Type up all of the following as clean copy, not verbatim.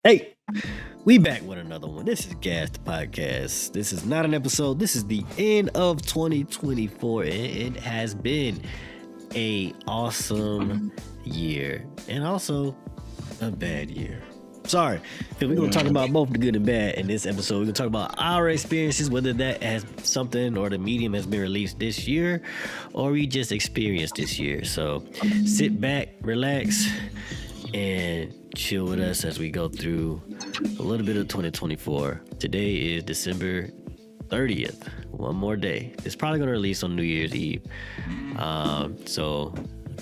Hey, we back with another one. This is G.A.S. the podcast. This is not an episode. This is the end of 2024. It has been a awesome year and also a bad year. Sorry, because we're gonna talk about both the good and bad in this episode. We're gonna talk about our experiences, whether that has something or the medium has been released this year, or we just experienced this year. So sit back, relax, and chill with us as we go through a little bit of 2024. Today is December 30th. One more day. It's probably gonna release on New Year's Eve. So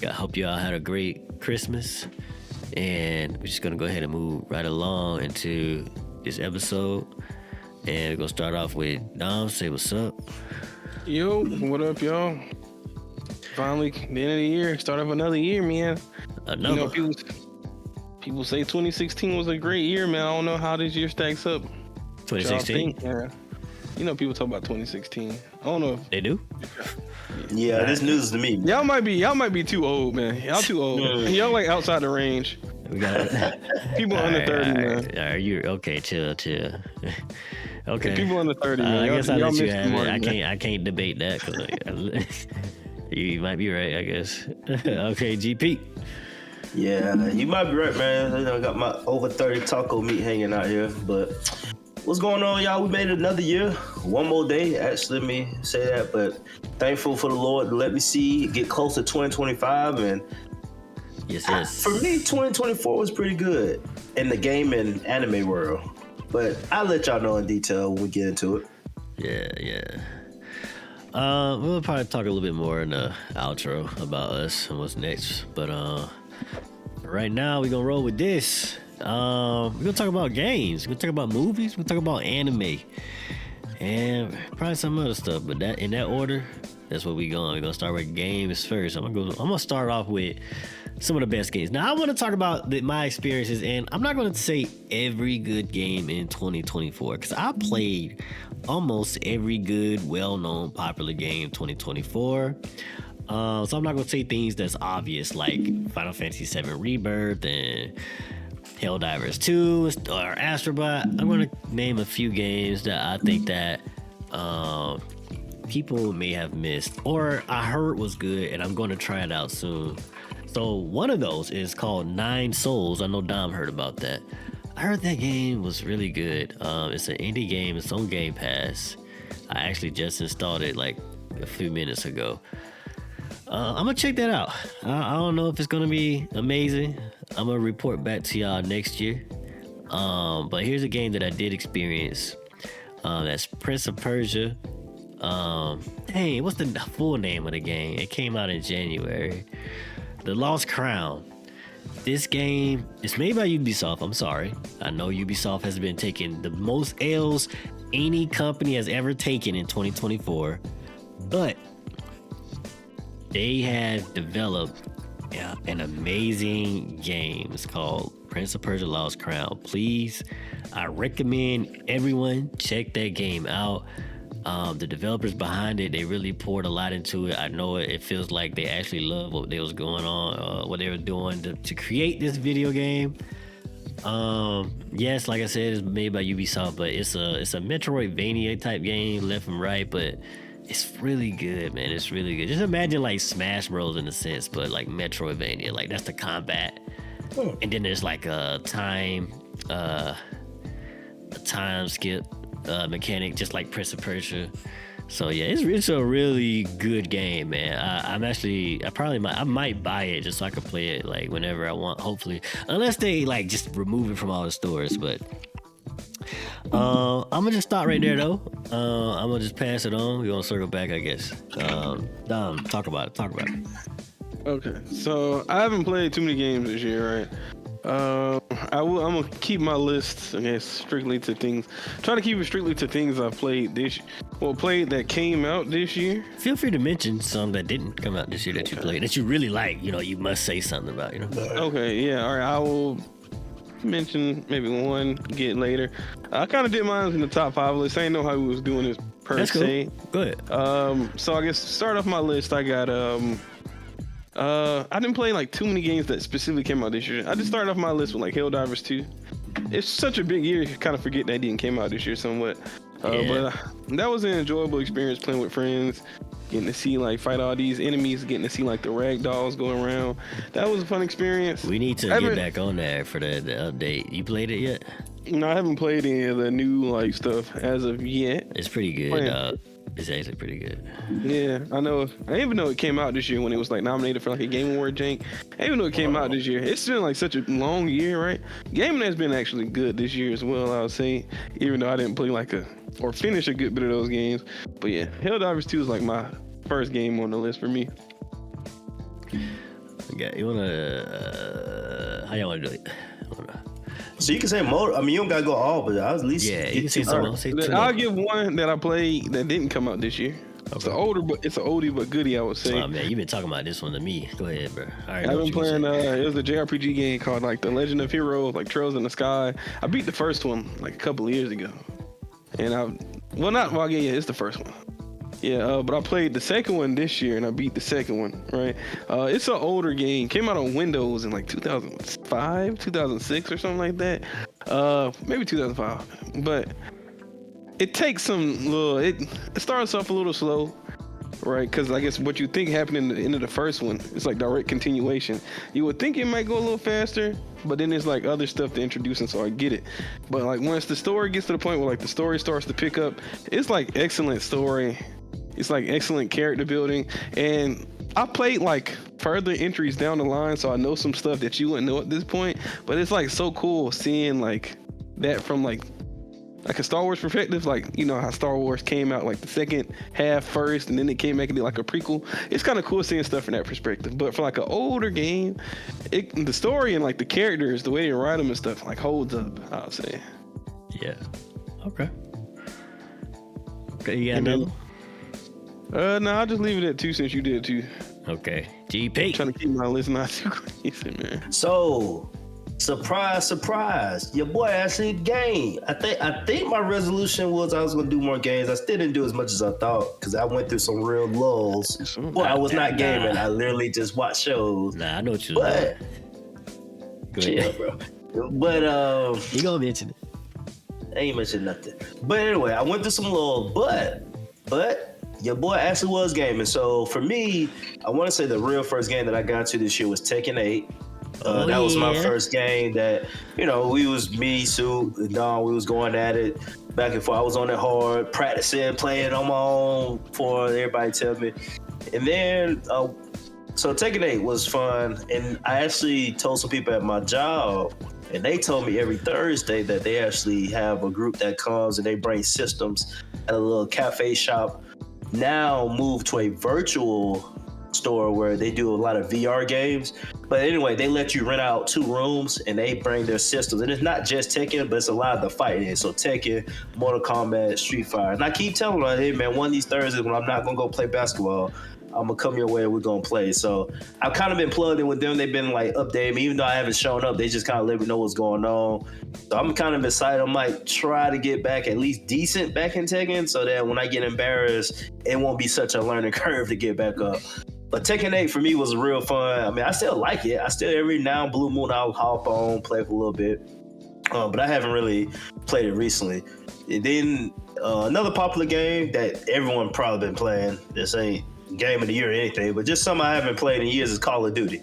I hope you all had a great Christmas. And we're just gonna go ahead and move right along into this episode. And we're gonna start off with Dom. Say what's up. Yo, what up, y'all? Finally, the end of the year, start of another year, man. Another. People say 2016 was a great year, man. I don't know how this year stacks up. 2016. Yeah. People talk about 2016. I don't know. They do. Yeah, this news to me. Y'all might be too old, man. Y'all too old. Y'all like outside the range. We got People under 30, man. Are you okay? Chill. Okay. People under 30, man. I guess I'll let you have it. Martin, I can't debate that because you might be right. I guess. Okay, GP. Yeah, you might be right, man. I got my over 30 taco meat hanging out here. But what's going on, y'all? We made it another year. One more day. Actually, let me say that. But thankful for the Lord to let me get close to 2025. And Yes. for me, 2024 was pretty good in the game and anime world. But I'll let y'all know in detail when we get into it. Yeah. We'll probably talk a little bit more in the outro about us and what's next. But right now we're gonna roll with this. We're gonna talk about games. We're gonna talk about movies. We're gonna talk about anime and probably some other stuff. But that in that order, that's what we're gonna start with games first. I'm gonna start off with some of the best games. Now I want to talk about my experiences, and I'm not going to say every good game in 2024 because I played almost every good, well-known, popular game in 2024. So I'm not going to say things that's obvious like Final Fantasy VII Rebirth and Helldivers 2 or Astrobot. I'm going to name a few games that I think that people may have missed or I heard was good, and I'm going to try it out soon. So one of those is called Nine Souls. I know Dom heard about that. I heard that game was really good. It's an indie game. It's on Game Pass. I actually just installed it like a few minutes ago. I'm gonna check that out. I don't know if it's gonna be amazing. I'm gonna report back to y'all next year. But here's a game that I did experience. That's Prince of Persia. Hey, what's the full name of the game? It came out in January. The Lost Crown. This game is made by Ubisoft. I'm sorry. I know Ubisoft has been taking the most L's any company has ever taken in 2024. But they have developed an amazing game. It's called Prince of Persia Lost Crown. Please, I recommend everyone check that game out. The developers behind it, they really poured a lot into it. I know it feels like they actually love what they was going on, what they were doing to create this video game. Yes, like I said, it's made by Ubisoft, but it's a Metroidvania type game, left and right, but it's really good, man. It's really good. Just imagine like Smash Bros in a sense, but like Metroidvania. Like that's the combat, and then there's like a time skip mechanic, just like Prince of Persia. So yeah, it's a really good game, man. I might buy it just so I can play it like whenever I want. Hopefully, unless they like just remove it from all the stores. But I'm gonna just stop right there though. I'm gonna just pass it on. We're gonna circle back, I guess. Dom, talk about it. Okay, so I haven't played too many games this year, right? I'm gonna keep my list, I guess, strictly to things. Try to keep it strictly to things I've played that came out this year. Feel free to mention some that didn't come out this year that you played that you really like. You must say something about. Okay, yeah, all right. I will mention maybe one, get later. I kind of did mine in the top 5 list. I didn't know how we was doing this per se. Cool. Go ahead. So I guess to start off my list, I got I didn't play like too many games that specifically came out this year. I just started off my list with like Helldivers 2. it's such a big year. You kind of forget that didn't came out this year somewhat. But that was an enjoyable experience playing with friends, getting to see like fight all these enemies, getting to see like the rag dolls go around. That was a fun experience. We need to get back on that for the update. You played it yet? No, I haven't played any of the new like stuff as of yet. It's pretty good. It's actually pretty good. Yeah, I know. I didn't even know it came out this year when it was like nominated for like a Game Award, Jank. I didn't even know it came out this year. It's been like such a long year, right? Gaming has been actually good this year as well, I would say. Even though I didn't play or finish a good bit of those games. But yeah, Helldivers 2 is like my first game on the list for me. Okay, you wanna? How y'all wanna do it? So you can say more. I mean, you don't gotta go all, but I'll at least you can say some. I'll give one that I played that didn't come out this year. Okay. It's an oldie but goodie, I would say. Oh man, you've been talking about this one to me. Go ahead, bro. I've been playing. It was a JRPG game called like The Legend of Heroes, like Trails in the Sky. I beat the first one like a couple of years ago, and it's the first one. Yeah, but I played the second one this year and I beat the second one, right? It's an older game. Came out on Windows in like 2005, 2006 or something like that. Maybe 2005. But it takes it starts off a little slow, right? Because I guess what you think happened in the end of the first one, it's like direct continuation. You would think it might go a little faster, but then there's like other stuff to introduce, and so I get it. But like once the story gets to the point where like the story starts to pick up, it's like excellent story. It's like excellent character building, and I played like further entries down the line, so I know some stuff that you wouldn't know at this point. But it's like so cool seeing like that from like a Star Wars perspective. Like, you know how Star Wars came out like the second half first, and then it came back and did like a prequel. It's kind of cool seeing stuff from that perspective. But for like an older game, the story and like the characters, the way they write them and stuff, like holds up, I'll say. Yeah. Okay. You got another? No, I'll just leave it at 2 since you did 2. Okay. GP. I'm trying to keep my list not too crazy, man. So, surprise, your boy actually gained. I think my resolution was I was gonna do more games. I still didn't do as much as I thought because I went through some real lulls. Well, I was not gaming. I literally just watched shows. Nah, I know what you're doing. Chill, bro. But you gonna mention it? I ain't mention nothing. But anyway, I went through some lulls. But your boy actually was gaming. So for me, I want to say the real first game that I got to this year was Tekken 8. That was my first game that, we was me, Sue, and Don, we was going at it back and forth. I was on it hard, practicing, playing on my own for everybody tell me. And then, so Tekken 8 was fun. And I actually told some people at my job, and they told me every Thursday that they actually have a group that comes and they bring systems at a little cafe shop. Now moved to a virtual store where they do a lot of VR games. But anyway, they let you rent out 2 rooms and they bring their systems. And it's not just Tekken, but it's a lot of the fighting. So Tekken, Mortal Kombat, Street Fighter. And I keep telling them, hey man, one of these Thursdays when I'm not gonna go play basketball, I'm gonna come your way and we're gonna play. So I've kind of been plugged in with them. They've been like updating me, even though I haven't shown up. They just kind of let me know what's going on. So I'm kind of excited. I might try to get back at least decent back in Tekken so that when I get embarrassed, it won't be such a learning curve to get back up. But Tekken 8 for me was real fun. I mean, I still like it. I still every now and blue moon I'll hop on, play for a little bit. But I haven't really played it recently. And then another popular game that everyone probably been playing. This ain't game of the year or anything, but just something I haven't played in years is Call of Duty.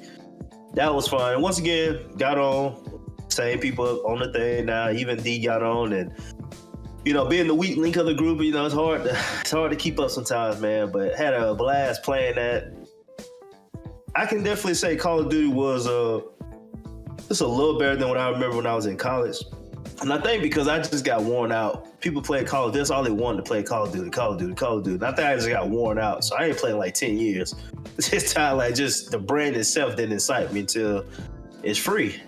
That was fun. And once again, got on, same people on the thing now. Even D got on, and being the weak link of the group, it's hard to keep up sometimes, man. But had a blast playing that. I can definitely say Call of Duty was just a little better than what I remember when I was in college. And I think because I just got worn out. People play Call of Duty. That's all they wanted to play Call of Duty. And I think I just got worn out. So I ain't playing like 10 years. This time, like just the brand itself didn't excite me until it's free,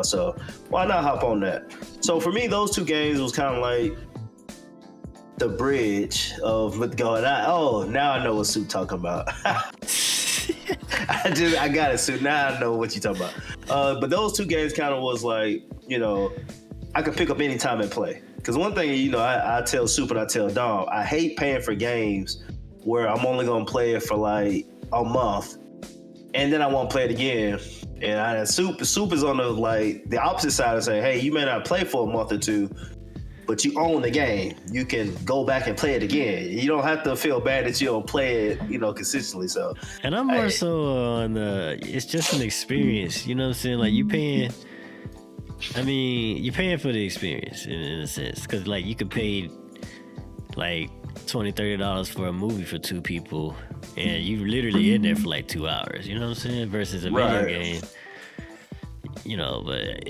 so why not hop on that? So for me, those 2 games was kind of like the bridge of with going, now I know what Sue talking about. I got it, Sue. Now I know what you talking about. But those 2 games kind of was like, I could pick up any time and play. Because one thing, I tell Soup and I tell Dom, I hate paying for games where I'm only going to play it for like a month and then I won't play it again. And Soup is on the opposite side and say, hey, you may not play for a month or two, but you own the game. You can go back and play it again. You don't have to feel bad that you don't play it, consistently. So, and I'm more so on it's just an experience. You know what I'm saying? Like you're paying for the experience in a sense, because like you could pay like $20-$30 for a movie for two people, and you literally in there for like 2 hours. You know what I'm saying? Versus a video game. But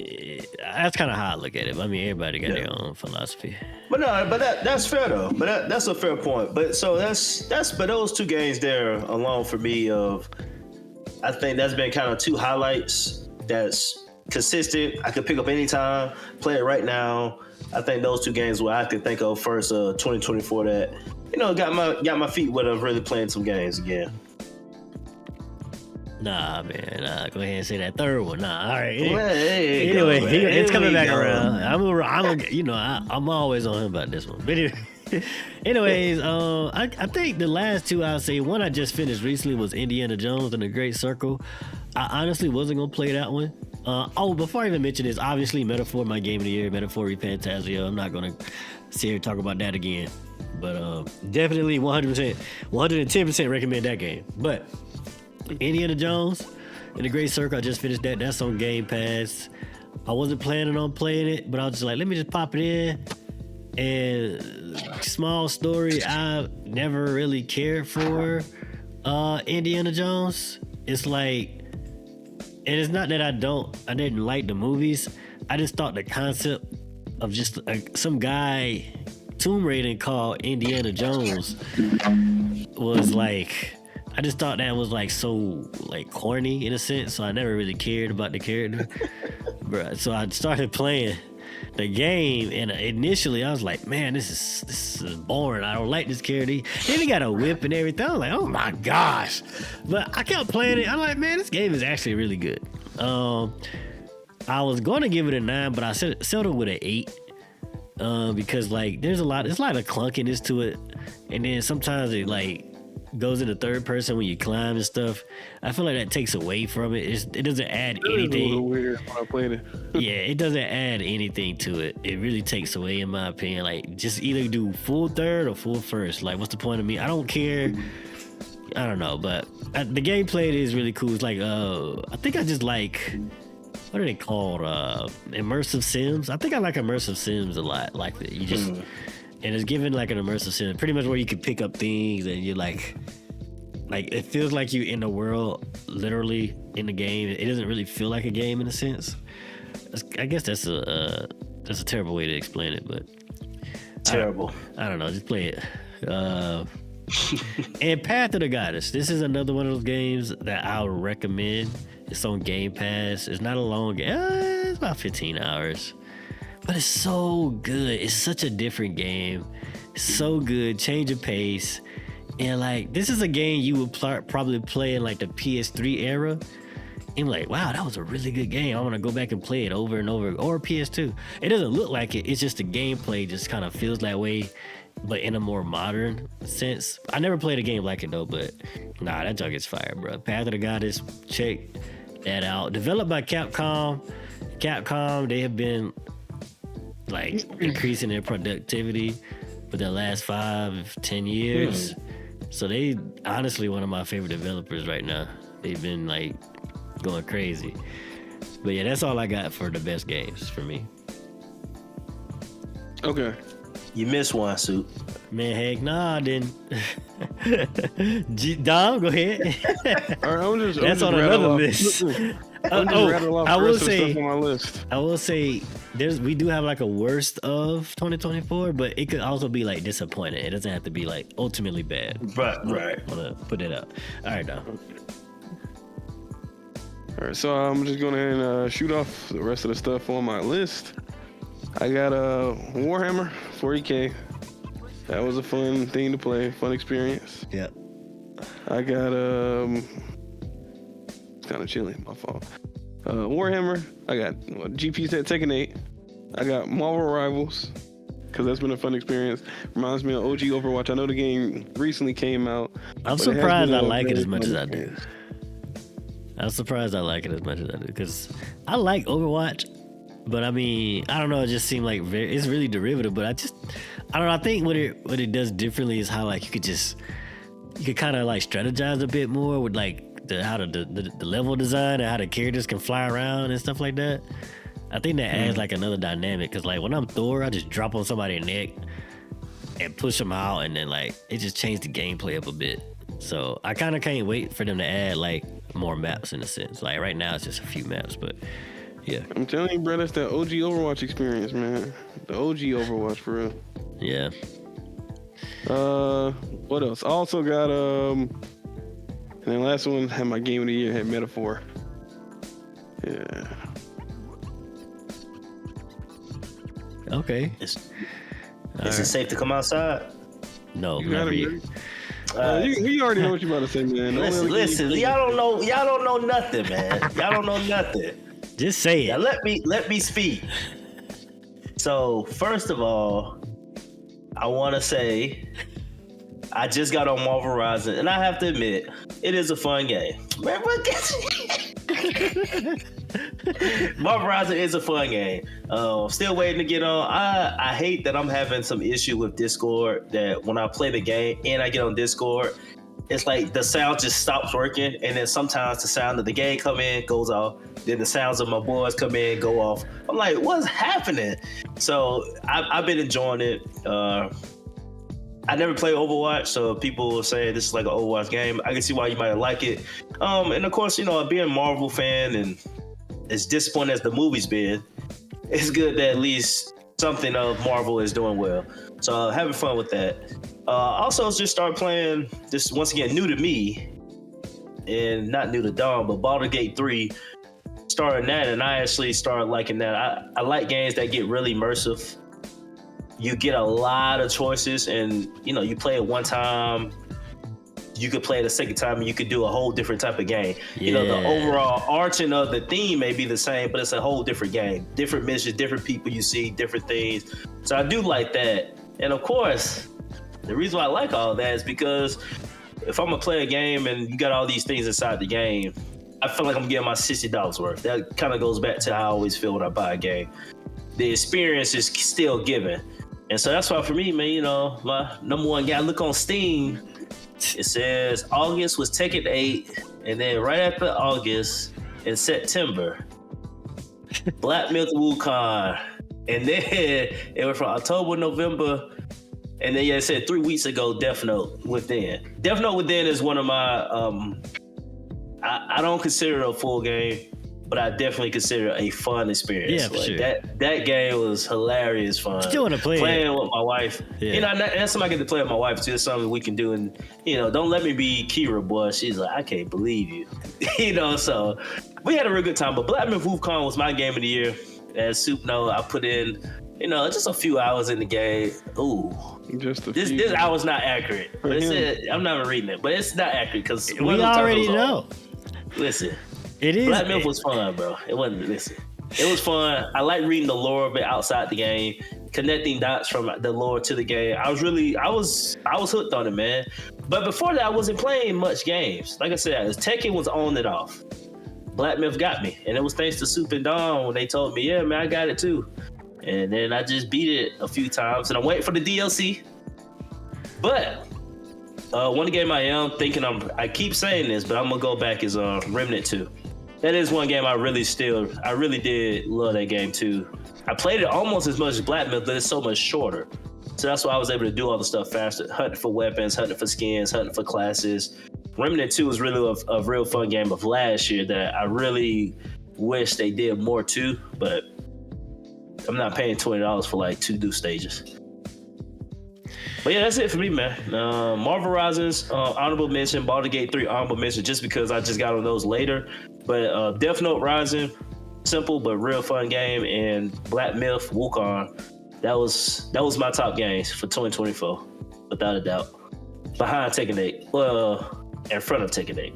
that's kind of how I look at it. I mean, everybody got their own philosophy. But that's fair though. But that's a fair point. But so but those two games there alone for me I think that's been kind of two highlights that's consistent. I could pick up anytime, play it right now. I think those two games where I could think of first 2024 that got my feet wet of really playing some games again. Nah, man. Go ahead and say that third one. Nah, all right. Anyway, it's coming back around. I'm always on him about this one. But anyways, I think the last two I'll say, one I just finished recently was Indiana Jones and the Great Circle. I honestly wasn't gonna play that one. Before I even mention this, obviously Metaphor, my game of the year, Metaphor Fantasia. I'm not gonna sit here and talk about that again. But definitely 100%, 110% recommend that game. But Indiana Jones and the Great Circle, I just finished that. That's on Game Pass. I wasn't planning on playing it, but I was just like, let me just pop it in. And small story, I never really cared for Indiana Jones. It's like, and it's not that I didn't like the movies. I just thought the concept of just some guy tomb raiding called Indiana Jones was like, I just thought that was like so like corny in a sense, so I never really cared about the character. Bruh, so I started playing the game, and initially I was like, man, this is boring. I don't like this character. Then he got a whip and everything. I was like, oh my gosh. But I kept playing it. I'm like, man, this game is actually really good. I was going to give it a 9, but I settled with an 8. Because like there's a lot of clunkiness to it, and then sometimes it like goes into third person when you climb and stuff. I feel like that takes away from it. It doesn't add anything. A little weird when I played it. Yeah, it doesn't add anything to it. It really takes away, in my opinion. Like, just either do full third or full first. Like, what's the point of me? I don't care. I don't know, but the gameplay is really cool. It's like, I think I just like, what are they called? Immersive sims. I think I like immersive sims a lot. Like that, you just. And it's given like an immersive sim, pretty much where you can pick up things and you're like it feels like you're in the world, literally in the game. It doesn't really feel like a game in a sense. I guess that's a terrible way to explain it, but terrible. I don't know. Just play it. And Path of the Goddess. This is another one of those games that I would recommend. It's on Game Pass. It's not a long game. It's about 15 hours. But it's so good. It's such a different game. It's so good. Change of pace. And like, this is a game you would probably play in like the PS3 era. And I'm like, wow, that was a really good game. I want to go back and play it over and over. Or PS2. It doesn't look like it. It's just the gameplay just kind of feels that way, but in a more modern sense. I never played a game like it though, but nah, that junk is fire, bro. Path of the Goddess, check that out. Developed by Capcom. They have been like increasing their productivity for the last 5-10 years. So they honestly one of my favorite developers right now. They've been like going crazy. But yeah, that's all I got for the best games for me. Okay. You missed one, Soup. Man, heck nah, I didn't. Dom, go ahead. All right, that's on another list. I will say, stuff on my list. I will say, we do have like a worst of 2024, but it could also be like disappointing. It doesn't have to be like ultimately bad. Right. I'm gonna put it out. All right, now. All right, so I'm just going to and shoot off the rest of the stuff on my list. I got a Warhammer 40K. That was a fun thing to play, fun experience. Yep. I got it's kind of chilly, my fault. Warhammer. I got GP set Tekken 8. I got Marvel Rivals because that's been a fun experience. Reminds me of OG Overwatch. I know the game recently came out. I'm surprised I like it as much as I do. I'm surprised I like it as much as I do because I like Overwatch, but I mean, I don't know. It just seemed like it's really derivative, but I don't know. I think what it does differently is how like you could kind of like strategize a bit more with like how the level design and how the characters can fly around and stuff like that. I think that adds like another dynamic because like when I'm Thor, I just drop on somebody's neck and push them out, and then like it just changed the gameplay up a bit. So I kind of can't wait for them to add like more maps in a sense. Like right now it's just a few maps, but yeah. I'm telling you, bro, that's the OG Overwatch experience, man. The OG Overwatch for real. Yeah. What else? I also got and then last one had my game of the year, had Metaphor. Yeah. Okay. Is it safe to come outside? No, You never gotta yet. you already know what you about to say, man. Listen, y'all don't know nothing, man. Y'all don't know nothing. Just say Now it. let me speak. So first of all, I want to say I just got on Marvel Horizon, and I have to admit it is a fun game. Man, Marvel Horizon is a fun game. Still waiting to get on. I hate that I'm having some issue with Discord, that when I play the game and I get on Discord, it's like the sound just stops working, and then sometimes the sound of the game come in, goes off, then the sounds of my boys come in, go off. I'm like, what's happening? So I've been enjoying it. I never played Overwatch, so people say this is like an Overwatch game. I can see why you might like it. And of course, you know, being a Marvel fan and as disappointed as the movie's been, it's good that at least something of Marvel is doing well. So having fun with that. Also, just started playing this, once again, new to me, and not new to Dom, but Baldur's Gate 3. Starting that, and I actually started liking that. I like games that get really immersive. You get a lot of choices, and you know, you play it one time, you could play it a second time, and you could do a whole different type of game. Yeah. You know, the overall arching of the theme may be the same, but it's a whole different game. Different missions, different people you see, different things. So I do like that. And of course, the reason why I like all that is because if I'm gonna play a game and you got all these things inside the game, I feel like I'm getting my $60 worth. That kind of goes back to how I always feel when I buy a game. The experience is still given. And so that's why for me, man, you know, my number one guy, look on Steam, it says August was Tekken 8, and then right after August, in September, Black Myth Wukong, and then it was from October, November, and then it said 3 weeks ago, Death Note Within. Death Note Within is one of my, I don't consider it a full game, but I definitely consider it a fun experience. Yeah, for sure. That game was hilarious fun. Still want to play Playing with my wife. Yeah. You know, that's something I get to play with my wife too. It's something we can do. And, you know, don't let me be Kira, boy. She's like, I can't believe you. You know, so we had a real good time. But Black Myth Wukong was my game of the year. As Soup know, I put in, you know, just a few hours in the game. Ooh. Just this hour's not accurate. But it said, I'm not even reading it, but it's not accurate because we already know. Listen. It is. Black Myth was fun, bro. It wasn't. Listen, it was fun. I like reading the lore of it outside the game, connecting dots from the lore to the game. I was hooked on it, man. But before that, I wasn't playing much games. Like I said, Tekken was on and off. Black Myth got me, and it was thanks to Soup and Dawn when they told me, "Yeah, man, I got it too." And then I just beat it a few times, and I'm waiting for the DLC. But one game I am thinking I keep saying this, but I'm gonna go back is Remnant 2. That is one game I really did love that game too. I played it almost as much as Black Myth, but it's so much shorter. So that's why I was able to do all the stuff faster. Hunting for weapons, hunting for skins, hunting for classes. Remnant 2 was really a real fun game of last year that I really wish they did more too, but I'm not paying $20 for like 2 new stages. But yeah, that's it for me, man. Marvel Horizons, honorable mention. Baldur's Gate 3, honorable mention, just because I just got on those later. But Death Note Rising, simple but real fun game, and Black Myth Wukong, that was my top games for 2024, without a doubt. Behind Tekken 8, well, in front of Tekken 8.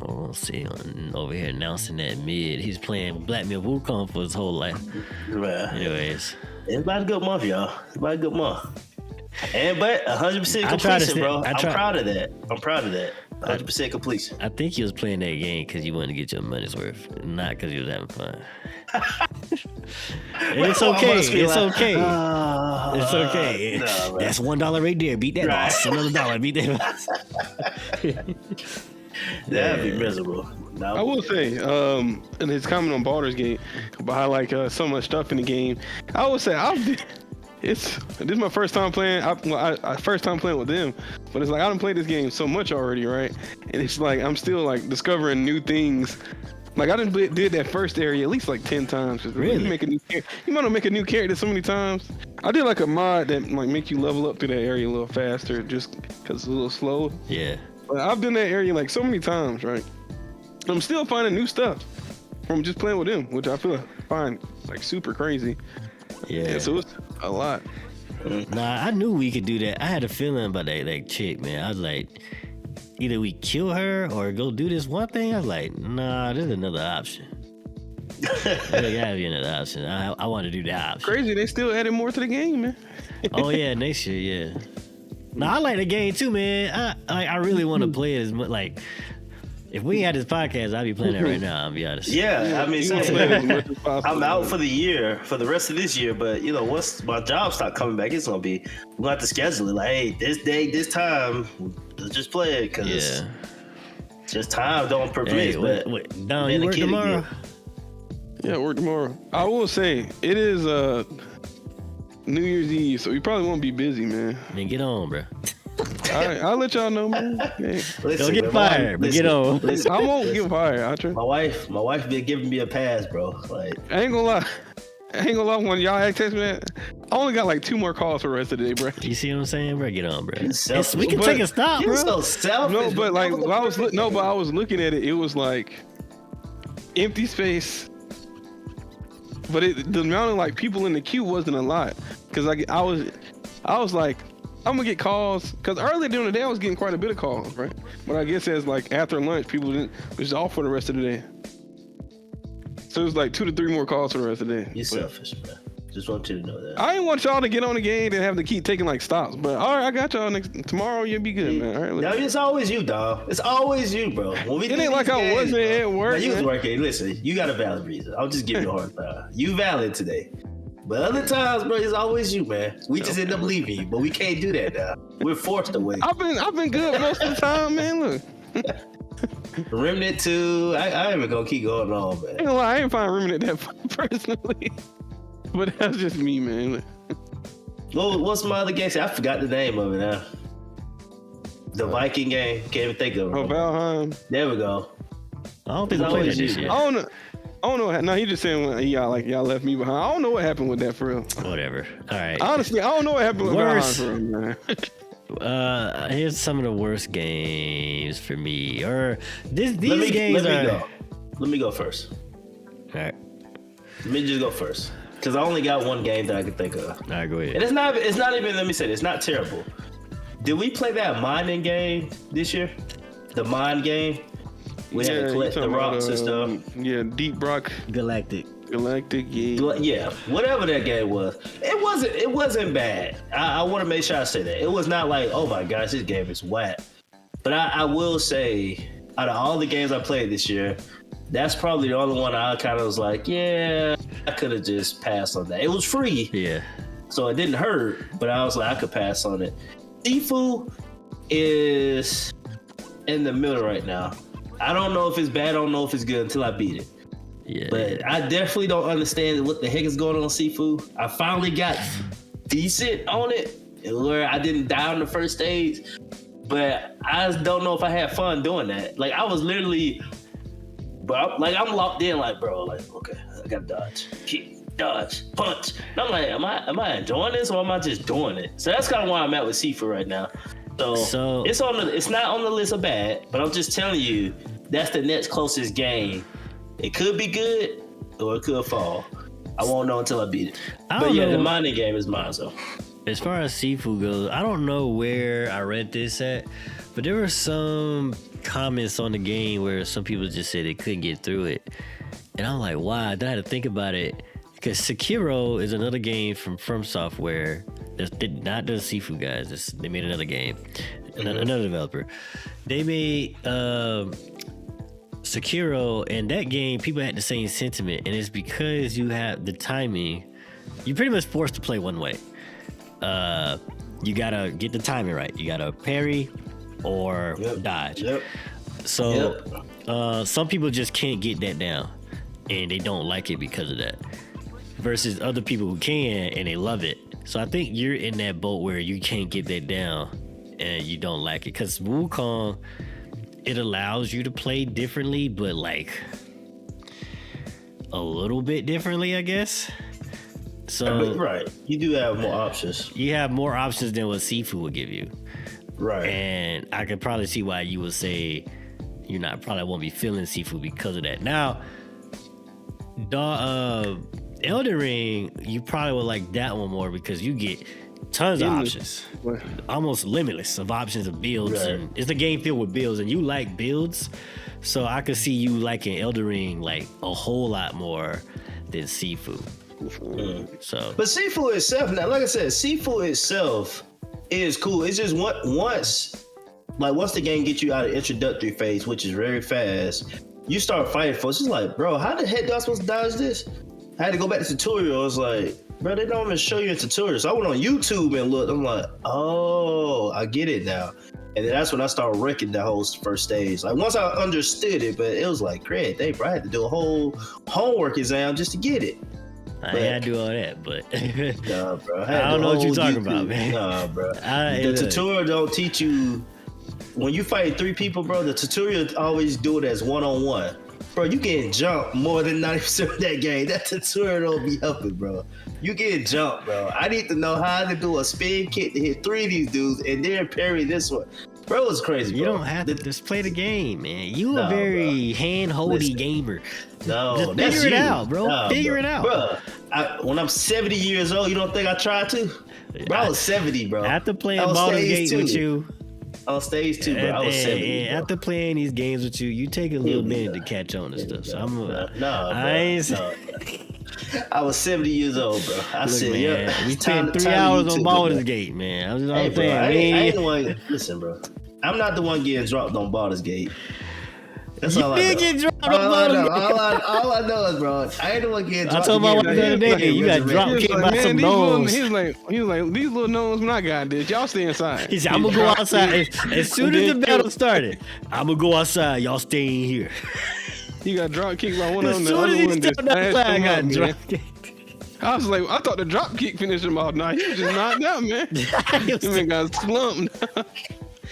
Oh, we'll see. Over here announcing that mid, he's playing Black Myth Wukong for his whole life. Right. Anyways, it's about a good month, y'all. It's about a good month. But 100% completion, bro. I'm proud of that. 100% completion. I think he was playing that game because you wanted to get your money's worth, not because he was having fun. It's okay. It's okay. It's okay. No, that's $1 right there. Beat that boss. Another dollar. Beat that boss. That'd be miserable. No. I will say, in his comment on Baldur's Gate about how like so much stuff in the game, I would say this is my first time playing. I first time playing with them, but it's like I don't play this game so much already, right? And it's like I'm still like discovering new things. Like I did that first area at least like 10 times. Really? You might not make a new character so many times. I did like a mod that like make you level up through that area a little faster, just because it's a little slow. Yeah. But I've done that area like so many times, right? I'm still finding new stuff from just playing with them, which I find like super crazy. Yeah. So it's a lot. Nah, I knew we could do that. I had a feeling about that chick, man. I was like, either we kill her or go do this one thing. I was like, nah, there's another option. There gotta be another option. I want to do that option. Crazy, they still added more to the game, man. Oh yeah, next year, yeah. Nah, I like the game too, man. I really want to play it as much. Like, if we had this podcast, I'd be playing it right now. I'll be honest. Yeah, I mean, You wanna play it as much as possible, I'm out man. for the year, for the rest of this year. But you know, once my job start coming back, it's gonna be we're gonna have to schedule it. Like, hey, this day, this time, let's just play it because Yeah. just time don't permit. Hey, but wait, Don, being you a work kid tomorrow? again. Yeah, work tomorrow. I will say it is New Year's Eve, so you probably won't be busy, man. Then get on, bro. All right, I'll let y'all know, man. Hey, Don't Listen, get man, fired, but get on. Listen, I won't get fired. I try. my wife been giving me a pass, bro. Like, I ain't gonna lie. When y'all had text me that, I only got like 2 more calls for the rest of the day, bro. You see what I'm saying, bro? Get on, bro. selfish. We can But- take a stop, you're bro. so selfish. No, but like bro. when I was looking at it, it was like empty space. But the amount of like people in the queue wasn't a lot, cause I was like, I'm gonna get calls, cause earlier during the day I was getting quite a bit of calls, right? But I guess as like after lunch, people was off for the rest of the day. So it was like 2 to 3 more calls for the rest of the day. You're But selfish, man. Just want you to know that. I didn't want y'all to get on the game and have to keep taking like stops. But all right, I got y'all tomorrow. You'll be good, man. All right, No, it's always you, dog. It's always you, bro. When we It do ain't like these I games, wasn't bro. at work, No, you was man. working. Listen, you got a valid reason. I'll just give you a hard time. You valid today. But other times, bro, it's always you, man. We just end up leaving you, but we can't do that now. We're forced away. I've been good most of the time, man. Look, Remnant 2, I ain't even gonna keep going on, man. ain't gonna lie, I ain't find Remnant that fun personally. But that's just me, man. Look. What's my other game? I forgot the name of it now. The Viking game. Can't even think of it. Oh, Valheim. There we go. I don't think we It's played always that this you. year. I don't know. No, he just saying y'all left me behind. I don't know what happened with that for real. Whatever. All right. Honestly, I don't know what happened with Worse. Valheim for real, man. Here's some of the worst games for me. Or these Let games me are. go. Let me go first. All right. Let me just go first. Because I only got one game that I can think of. All right, go And ahead. it's not even, let me say this, it's not terrible. Did we play that mining game this year? The mine game? We had to you collect the talking about, rocks and stuff. Yeah, Deep Rock Galactic. Galactic. Yeah. Yeah, whatever that game was. It wasn't bad. I want to make sure I say that. It was not like, oh my gosh, this game is whack. But I will say, out of all the games I played this year, that's probably the only one I kind of was like, yeah, I could have just passed on that. It was free, Yeah. so it didn't hurt, but I was like, I could pass on it. Sifu is in the middle right now. I don't know if it's bad, I don't know if it's good until I beat it. Yeah. But I definitely don't understand what the heck is going on with Sifu. I finally got decent on it, where I didn't die on the first stage, but I don't know if I had fun doing that. Like, I was literally, bro, like, I'm locked in, like, bro, like, okay, I gotta dodge, kick, dodge, punch. And I'm like, am I enjoying this, or am I just doing it? So that's kind of where I'm at with Sifu right now. So it's not on the list of bad, but I'm just telling you, that's the next closest game. It could be good, or it could fall. I won't know until I beat it. I But don't yeah, know. the mining game is mine, so. As far as Sifu goes, I don't know where I read this at, but there were some comments on the game where some people just said they couldn't get through it. And I'm like, why? Then I had to think about it. Because Sekiro is another game from Software. They're not the Sifu guys. They made another game. another developer. They made Sekiro, and that game people had the same sentiment, and it's because you have the timing. You're pretty much forced to play one way. You gotta get the timing right. You gotta parry or dodge. So some people just can't get that down, and they don't like it because of that. Versus other people who can, and they love it. So I think you're in that boat where you can't get that down, and you don't like it. Because Wukong, it allows you to play differently, but like a little bit differently, I guess. So right, you do have more options. You have more options than what Sifu would give you. Right. And I could probably see why you would say you're not probably won't be feeling Sifu because of that. Now, Elden Ring, you probably would like that one more because you get tons of options, almost limitless of options of builds, and it's a game filled with builds, and you like builds, so I could see you liking Elden Ring like a whole lot more than Sifu. So, but Sifu itself, now, like I said, Sifu itself is cool. It's just once the game gets you out of introductory phase, which is very fast, you start fighting folks. It's like, bro, how the heck do I supposed to dodge this? I had to go back to tutorial. I was like, bro, they don't even show you a tutorial. So I went on YouTube and looked. I'm like, oh, I get it now. And then that's when I started wrecking the whole first stage. Like once I understood it, but it was like, great, bro, I had to do a whole homework exam just to get it. I had to do all that, but nah, bro. I don't know what you're talking about, man. Nah, bro. The tutorial don't teach you. When you fight 3 people, bro, the tutorial always do it as one-on-one. Bro, you getting jumped more than 90% of that game. That tutorial don't be helping, bro. You getting jumped, bro. I need to know how to do a spin kick to hit 3 of these dudes and then parry this one. Bro, it's crazy, bro. You don't have to just play the game, man. You a very hand-holdy gamer. No, just that's figure it out, bro. Figure it out. Bro, when I'm 70 years old, you don't think I tried to? Bro, I was 70, bro. After playing Baldur's Gate with you. On stage too, bro. I was 70. And after playing these games with you, you take a little minute to catch on and stuff. So I was 70 years old, bro. Said, man, we spent 3 hours on Baldur's Gate, man. I was just saying, I ain't the one. Listen, bro. I'm not the one getting dropped on Baldur's Gate. That's all I know. Get dropped on Baldur's Gate. All I know is, bro, I ain't the one getting dropped. I told my wife the other day, you got dropped kicked by some gnomes. He was like, these little gnomes when I got this, y'all stay inside. He said, I'm gonna go outside. As soon as the battle started, I'm gonna go outside. Y'all stay in here. He got drop kicked by one of them. As soon as he stepped outside, I got drop kicked. I was like, I thought the drop kick finished him off. Nah, he was just knocked out, man. He man got slumped.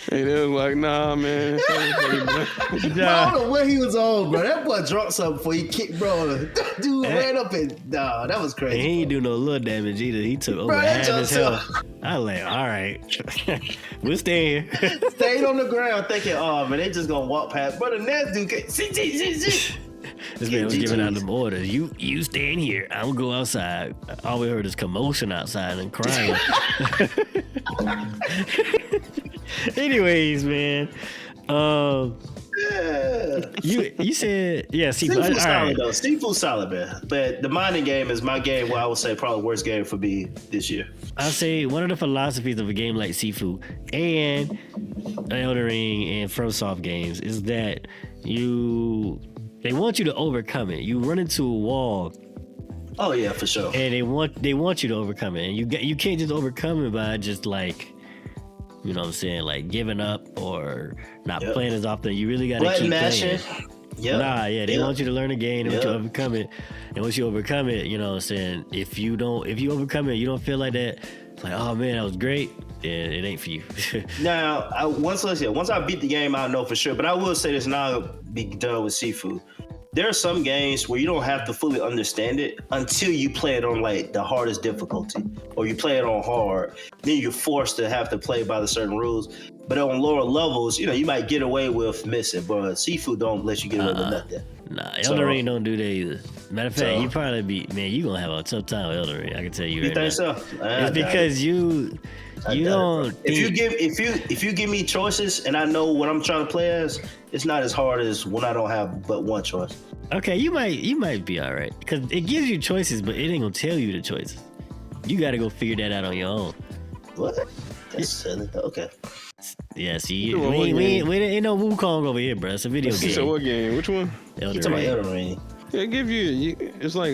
And it was like, nah, man. I don't know what he was on, bro. That boy dropped something before he kicked, bro. That dude ran up and, nah, that was crazy. And he ain't do no little damage either. He took over half his health. I was like, all right. We'll stay here. Stayed on the ground thinking, oh, man, they just gonna walk past. But the next dude came, this man was giving out them orders. You stay in here. I'm gonna go outside. All we heard is commotion outside and crying. Anyways, man. You said Seafood's solid though. Seafood's solid, man. But the mining game is my game where I would say probably worst game for me this year. I'll say one of the philosophies of a game like Sifu and Elden Ring and FromSoft games is that they want you to overcome it. You run into a wall. Oh yeah, for sure. And they want you to overcome it, and you can't just overcome it by just like, you know what I'm saying, like giving up or not playing as often. You really got to keep playing. They want you to learn the game. They want you to overcome it. And once you overcome it, you know what I'm saying, if you overcome it, you don't feel like that, it's like, oh man, that was great, then it ain't for you. Now, once I beat the game, I know for sure. But I will say this, now I'll be done with Seafood. There are some games where you don't have to fully understand it until you play it on like the hardest difficulty, or you play it on hard. Then you're forced to have to play by the certain rules. But on lower levels, you might get away with missing, but Seafood don't let you get away with nothing. Nah, Elden Ring don't do that either. Matter of fact, you probably you gonna have a tough time with Elden Ring. I can tell you. You think so? It's because you don't. If you give me choices and I know what I'm trying to play as, it's not as hard as when I don't have but one choice. Okay, you might be all right because it gives you choices, but it ain't gonna tell you the choices. You got to go figure that out on your own. What? That's silly. Okay. Yeah, see, we ain't no Wukong over here, bro. It's a video game. So what game? Which one? Elden Ring. Yeah, give you. It's like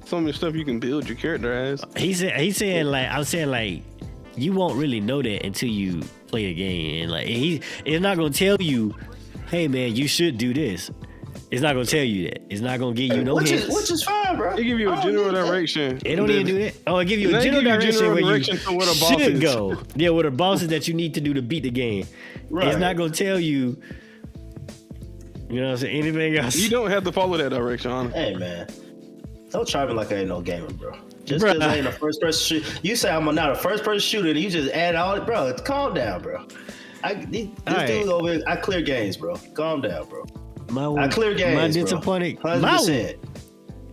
some of the stuff you can build your character as. He's saying like I'm saying like you won't really know that until you play the game, and like it's not gonna tell you, hey man, you should do this. It's not gonna tell you that. It's not gonna give you no hints. Which is fine, bro. It give you a general direction. It don't even do that. Oh, it give you a general direction where you should go. Yeah, what the bosses that you need to do to beat the game. Right. It's not gonna tell you. You know what I'm saying? Anything else? You don't have to follow that direction, honestly. Hey man, don't try me like I ain't no gamer, bro. Just because I ain't a first person shooter. You say I'm not a first person shooter, and you just add all it, bro. Calm down, bro. Dude over here, I clear games, bro. Calm down, bro. I clear games, my disappointing, bro. 100%.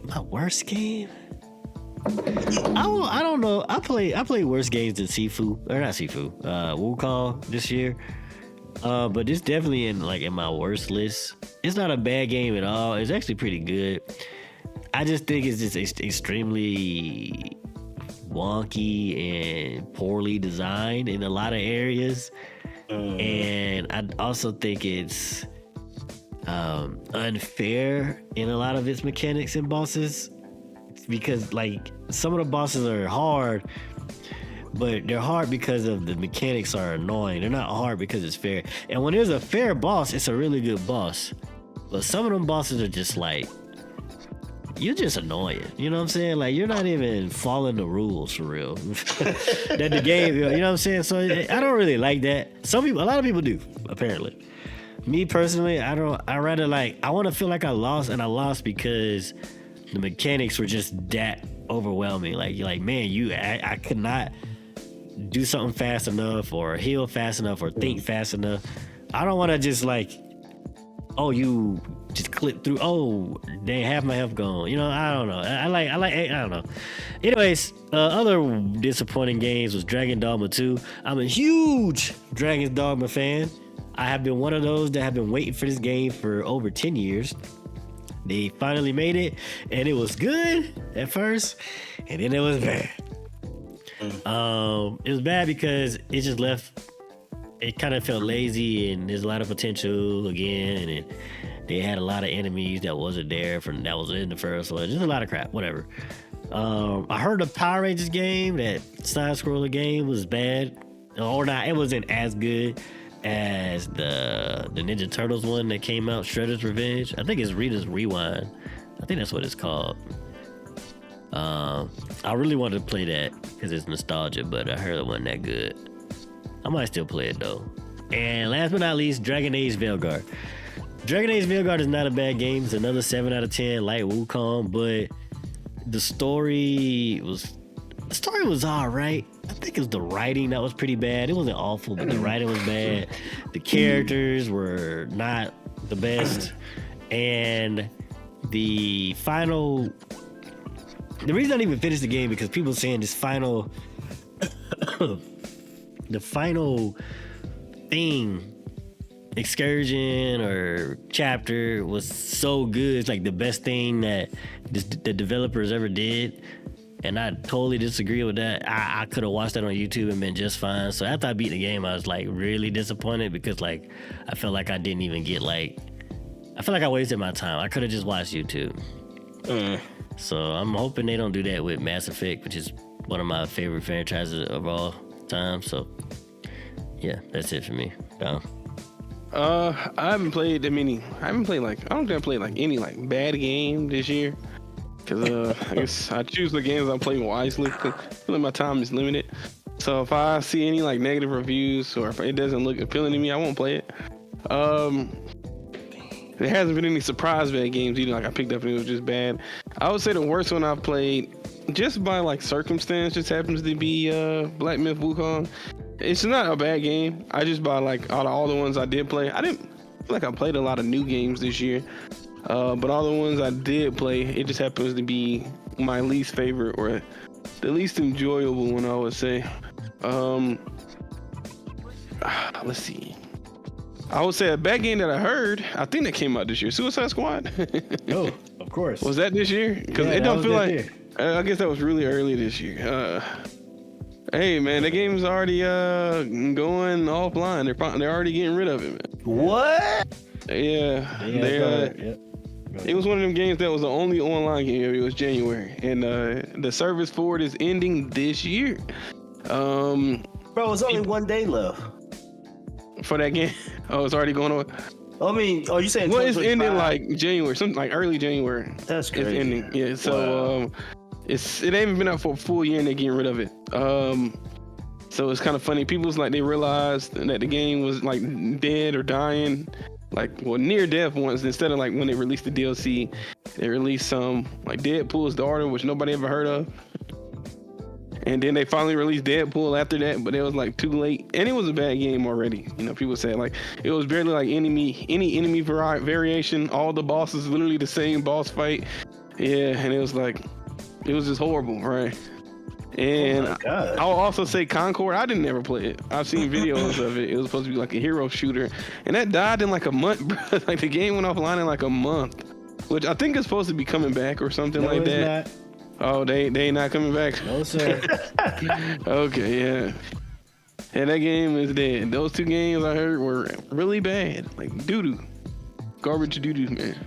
My worst game. I don't know. I play worse games than Wukong this year. But it's definitely in my worst list. It's not a bad game at all. It's actually pretty good. I just think it's just extremely wonky and poorly designed in a lot of areas. And I also think it's unfair in a lot of its mechanics and bosses, because like some of the bosses are hard, but they're hard because of the mechanics are annoying. They're not hard because it's fair. And when there's a fair boss, it's a really good boss. But some of them bosses are just like, you're just annoying. You know what I'm saying? Like, you're not even following the rules for real. That the game, you know what I'm saying? So I don't really like that. A lot of people do, apparently. Me personally, I want to feel like I lost, and I lost because the mechanics were just that overwhelming. Like, you're like, man, I could not do something fast enough, or heal fast enough, or think fast enough. I don't want to just like, oh, you just clip through. Oh, dang, half my health gone. You know, I don't know. I don't know. Anyways, other disappointing games was Dragon Dogma 2. I'm a huge Dragon's Dogma fan. I have been one of those that have been waiting for this game for over 10 years. They finally made it, and it was good at first, and then it was bad. It was bad because it just left. It kind of felt lazy, and there's a lot of potential again, and they had a lot of enemies that wasn't there that was in the first one. Just a lot of crap, whatever. I heard the Power Rangers game, that side-scroller game, was bad, or not. It wasn't as good as the Ninja Turtles one that came out, Shredder's Revenge. I think it's Rita's Rewind. I think that's what it's called. I really wanted to play that because it's nostalgia, but I heard it wasn't that good. I might still play it though. And last but not least, Dragon Age Veilguard. Dragon Age Veilguard is not a bad game. It's another 7 out of 10, like Wukong, but the story was all right. I think it was the writing that was pretty bad. It wasn't awful, but the writing was bad. The characters were not the best. And the reason I didn't even finish the game because people were saying the final excursion or chapter was so good. It's like the best thing that the developers ever did. And I totally disagree with that. I could have watched that on YouTube and been just fine. So after I beat the game, I was like really disappointed because like I felt like I didn't even get I felt like I wasted my time. I could have just watched YouTube. So I'm hoping they don't do that with Mass Effect, which is one of my favorite franchises of all time. So yeah, that's it for me. Down. I haven't played that many. I don't think I played any bad game this year. Cause I guess I choose the games I'm playing wisely. Cause I feel like my time is limited. So if I see any negative reviews or if it doesn't look appealing to me, I won't play it. There hasn't been any surprise bad games either. I picked up and it was just bad. I would say the worst one I've played, just by circumstance, just happens to be Black Myth Wukong. It's not a bad game. I just by out of all the ones I did play, I didn't feel like I played a lot of new games this year. But all the ones I did play, it just happens to be my least favorite or the least enjoyable one, I would say. Let's see. I would say a bad game that I heard, I think that came out this year, Suicide Squad. Oh, of course. Was that this year? Because it don't feel like, I guess that was really early this year. Hey man, the game's already going offline. They're already getting rid of it, man. What? Yeah, Yep. it was one of them games that was the only online game. It was January, and the service for it is ending this year. Bro, it's only 1 day left. For that game, it's already going on. I mean, you saying? Well, it's ending like January, something like early January. That's crazy. It's ending, yeah. So it ain't even been out for a full year, and they're getting rid of it. So it's kind of funny. People's like they realized that the game was like dead or dying, near death once. Instead of like when they released the DLC, they released some like Deadpool's daughter, which nobody ever heard of. And then they finally released Deadpool after that, but it was like too late. And it was a bad game already. You know, people say like it was barely like any enemy variation. All the bosses literally the same boss fight. Yeah, and it was just horrible, right? And I'll also say Concord. I didn't ever play it. I've seen videos of it. It was supposed to be like a hero shooter, and that died in like a month, bro. Like the game went offline in like a month, which I think is supposed to be coming back or something like that. Not. Oh, they ain't not coming back. No, sir. Okay, yeah. And that game is dead. Those two games I heard were really bad, like doo-doo, garbage doo-doo, man.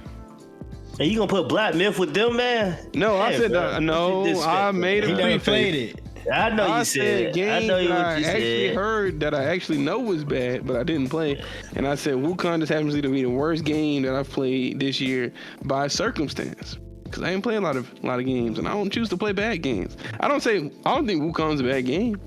And you gonna put Black Myth with them, man? No, I said no. I made He a never pre-fake. played it. I know you said said. games I know you that what I you actually said. heard that I actually know was bad, but I didn't play. And I said Wukong just happens to be the worst game that I've played this year by circumstance. Because I ain't played a lot of games, and I don't choose to play bad games. I don't think Wukong's a bad game.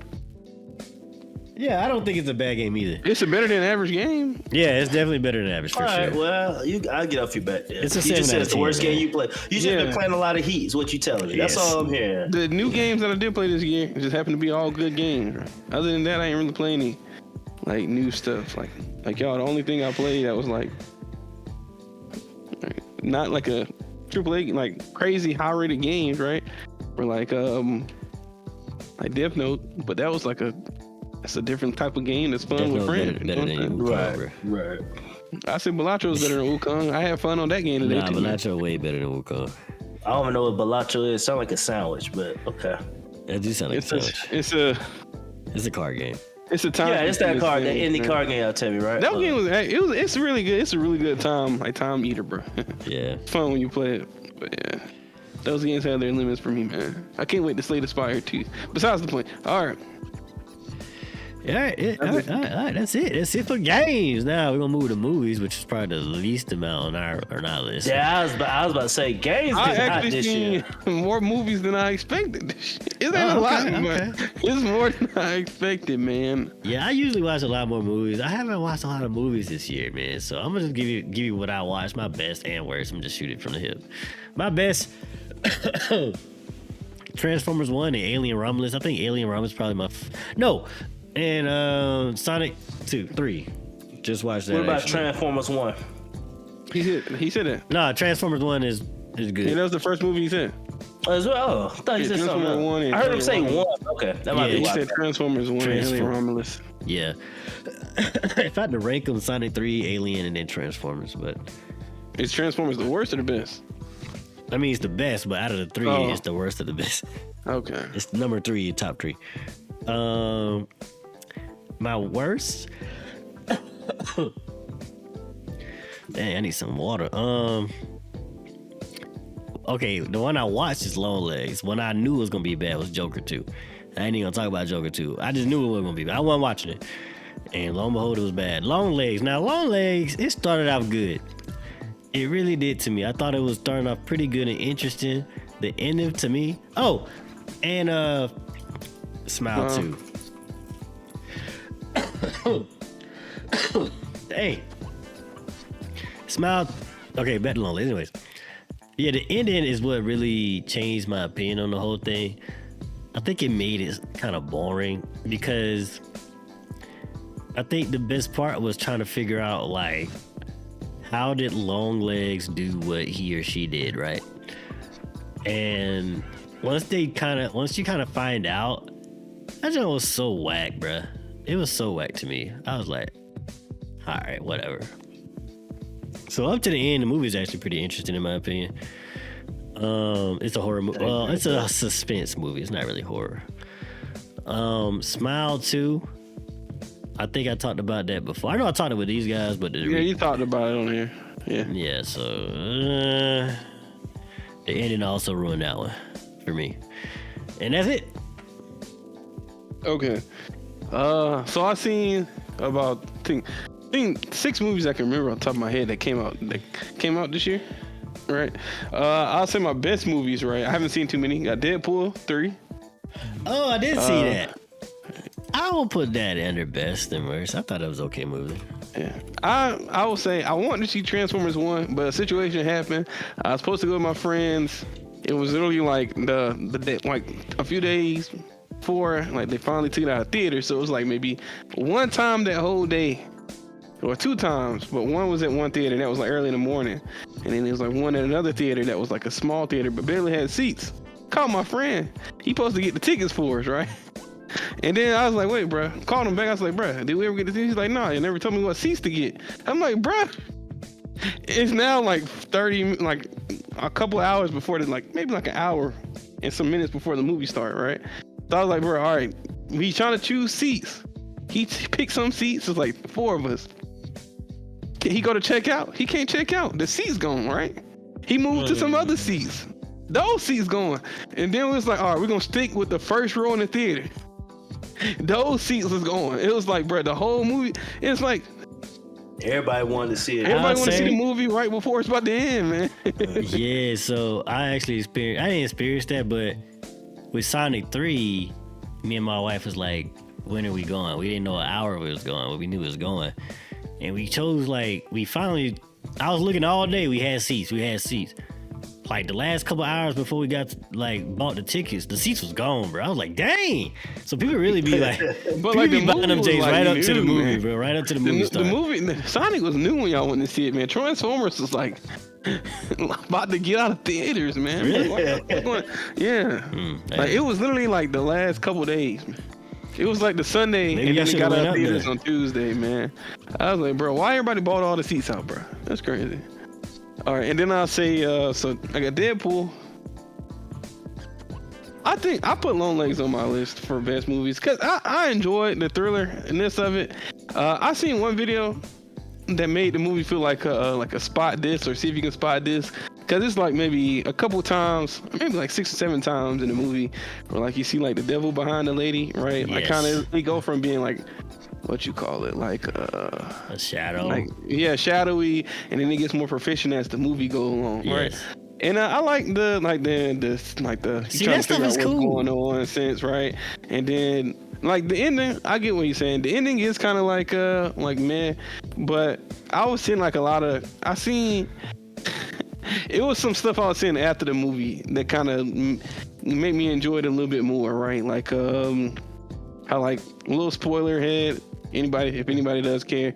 Yeah, I don't think it's a bad game either. It's a better than average game. Yeah, it's definitely better than average for All right, sure. well, I'll get off your back there. It's a you 7 just said out it's of the worst 10, game you play. You just been Yeah. playing a lot of Heat, is what you telling me. Yes. That's all I'm hearing. The new games that I did play this year just happened to be all good games. Right? Other than that, I ain't really play any like new stuff. Like y'all, the only thing I played that was like not like a AAA like crazy high rated games, right? Or like Death Note, but that was like that's a different type of game that's fun with friends. Better than Wukong, bro. Right. I said Balacho is better than Wukong. I had fun on that game today Nah, too. Balacho way better than Wukong. I don't even know what Balacho is. Sound like a sandwich, but okay. That do sound like It's a a sandwich. It's a card game. it's a time. Yeah, it's that card, that game, indie man. card game. I'll tell you, right? That game it's really good. It's a really good time eater, bro. Yeah. Fun when you play it, but yeah, those games have their limits for me, man. I can't wait to Slay the Spire 2. Besides the point, all right. All right, that's it. That's it for games. Now we're gonna move to movies, which is probably the least amount on our list. Yeah, I was about to say games I been hot actually this year. seen more movies than I expected. It ain't a lot, but it's more than I expected, man. Yeah, I usually watch a lot more movies. I haven't watched a lot of movies this year, man. So I'm gonna just give you what I watched, my best and worst. I'm just shoot it from the hip. My best. Transformers 1 and Alien Romulus. I think Alien Romulus is probably and Sonic 2, 3. Just watched that. What about actually. Transformers 1? He said that. Nah, Transformers 1 is good. Yeah, that was the first movie he said. As well. Oh, I thought you said something Transformers 1 else. and I heard him say Alien 1. Okay, that might Yeah, be He why. said Transformers 1 and Alien Romulus. Yeah. If I had to rank them, Sonic 3, Alien, and then Transformers, but Is Transformers the worst or the best? I mean, it's the best, but out of the three, it's the worst of the best. Okay. It's number 3, top 3. My worst. Dang, I need some water. Okay, the one I watched is Long Legs. One I knew was gonna be bad was Joker 2. I ain't even gonna talk about Joker 2. I just knew it wasn't gonna be bad. I wasn't watching it. And lo and behold, it was bad. Long Legs. Now, Long Legs, it started out good. It really did to me. I thought it was starting off pretty good and interesting. The ending to me. Oh, and Smile 2. Hey. Smile. Okay, better Long Legs. Anyways. Yeah, the ending is what really changed my opinion on the whole thing. I think it made it kind of boring because I think the best part was trying to figure out, like, how did Long Legs do what he or she did, right? And once you kind of find out, that joint was so whack, bruh. It was so whack to me. I was like, all right, whatever. So up to the end, the movie is actually pretty interesting in my opinion. It's a horror movie. Well, it's a suspense movie. It's not really horror. Smile 2. I think I talked about that before. I know I talked with these guys, but Yeah, you talked about it on here. Yeah. Yeah, so the ending also ruined that one for me. And that's it. Okay. So I seen about I think 6 movies I can remember on top of my head that came out this year. Right. I'll say my best movies, right? I haven't seen too many. Got Deadpool 3. Oh, I did see that. I won't put that under best and worst. I thought it was okay movie. Yeah. I will say I wanted to see Transformers 1, but a situation happened. I was supposed to go with my friends. It was literally like like a few days before like they finally took it out of theater. So it was like maybe one time that whole day. Or 2 times, but one was at one theater that was like early in the morning, and then there was like one at another theater that was like a small theater but barely had seats. Called my friend, he supposed to get the tickets for us, right? And then I was like, wait, bro. Called him back. I was like, bro, did we ever get the tickets? He's like, nah, you never told me what seats to get. I'm like, bro, it's now like 30, like a couple hours before maybe like an hour and some minutes before the movie start, right? So I was like, bro, all right, we trying to choose seats. He picked some seats. It's like 4 of us. He go to check out. He can't check out. The seat's gone, right? He moved to some other seats. Those seats gone. And then it was like, all right, we're going to stick with the first row in the theater. Those seats was gone. It was like, bro, the whole movie, it's like, everybody wanted to see it. Everybody wanted to see the movie right before it's about to end, man. Yeah, so I didn't experience that, but with Sonic 3, me and my wife was like, when are we going? We didn't know what hour we was going, but we knew it was going. And we chose I was looking all day. We had seats. Like the last couple hours before we bought the tickets, the seats was gone, bro. I was like, dang. So people really be like, but like the buying them movie things was right like up to the new, movie, man. bro. Right up to the movie start. Sonic was new when y'all went to see it, man. Transformers was like about to get out of theaters, man. Really? Yeah. Like it was literally like the last couple days, man. It was like the Sunday, Maybe and then I it got out of should've theaters went on Tuesday, man. I was like, bro, why everybody bought all the seats out, bro? That's crazy. All right, and then I'll say, so I got Deadpool. I think I put Long Legs on my list for best movies because I enjoyed the thrillerness of it. I seen one video that made the movie feel like a spot this or see if you can spot this. Cause it's like maybe a couple times, maybe like 6 or 7 times in the movie, where like you see like the devil behind the lady, right? Yes. Like kind of they go from being like, what you call it, like a shadow, like shadowy, and then it gets more proficient as the movie goes along, right? And I like the see, that stuff is cool. What's going on sense, right? And then like the ending, I get what you're saying. The ending is kind of like meh, but I was seeing like it was some stuff I was seeing after the movie that kind of made me enjoy it a little bit more, right? Like how like a little spoiler head. If anybody does care,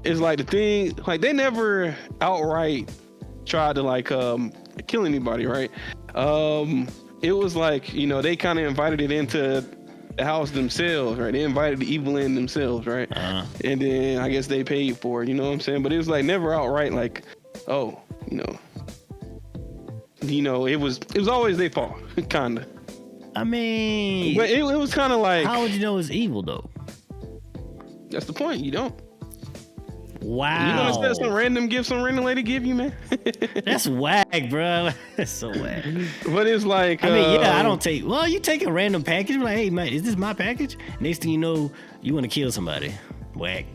it's like the thing like they never outright tried to like kill anybody, right? It was like they kind of invited it into the house themselves, right? They invited the evil in themselves, right? And then I guess they paid for it, you know what I'm saying? But it was like never outright like, oh, it was always their fault, kind of. I mean, but it was kind of like, how would you know it's evil though? That's the point. You don't. Wow. You gonna expect some random gift some random lady give you, man? That's whack, bro. That's so whack. But it's like, I mean, I don't take. Well, you take a random package. You're like, hey, man, is this my package? Next thing you know, you want to kill somebody. Whack.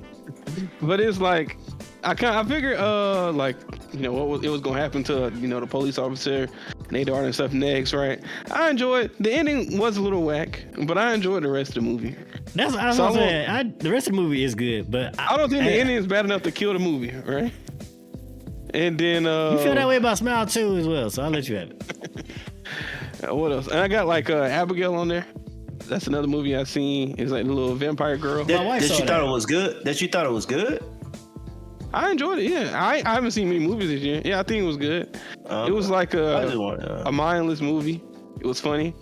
But it's like, I figured, what it was gonna happen to, the police officer and they daughter and stuff next, right? I enjoyed the ending was a little whack, but I enjoyed the rest of the movie. That's what I'm saying. The rest of the movie is good, but I don't think the ending is bad enough to kill the movie, right? And then you feel that way about Smile 2 as well, so I'll let you have it. What else? And I got like Abigail on there. That's another movie I seen. It's like the little vampire girl. That you thought it was good? That you thought it was good? I enjoyed it. Yeah, I haven't seen many movies this year. Yeah, I think it was good. It was like a mindless movie. It was funny,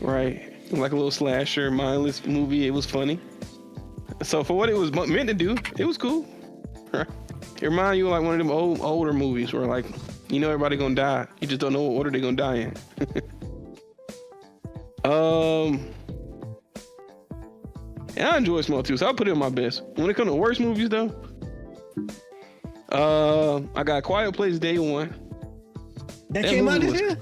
right? Like a little slasher, mindless movie. It was funny. So for what it was meant to do, it was cool. It reminded you of like one of them older movies where like everybody gonna die. You just don't know what order they're gonna die in. And I enjoy Small too, so I'll put it in my best. When it comes to worst movies though, I got Quiet Place Day One. That came out this year?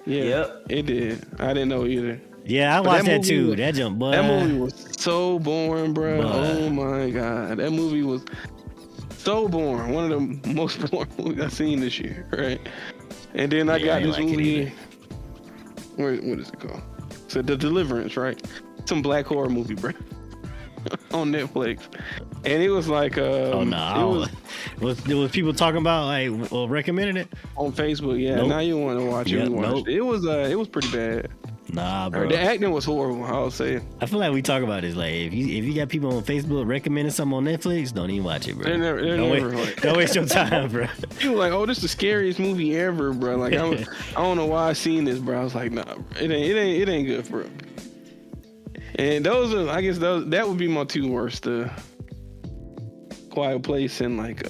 Yeah, Yep. it did. I didn't know either. Yeah, I watched that too. That jump, boy. That movie was so boring, bro. Oh my god, that movie was so boring. One of the most boring movies I've seen this year, right? And then I got this movie. What is it called? So The Deliverance, right? Some black horror movie, bro, on Netflix. And it was like, was people talking about like recommending it on Facebook? Yeah, nope. Now you want to watch it? Yep, Nope. It was pretty bad. Nah, bro. The acting was horrible. I would say. I feel like we talk about this. Like, if you got people on Facebook recommending something on Netflix, don't even watch it, bro. Don't waste your time, bro. People like, oh, this is the scariest movie ever, bro. Like, I don't know why I seen this, bro. I was like, nah, it ain't good, bro. And that would be my two worst. Quiet Place and like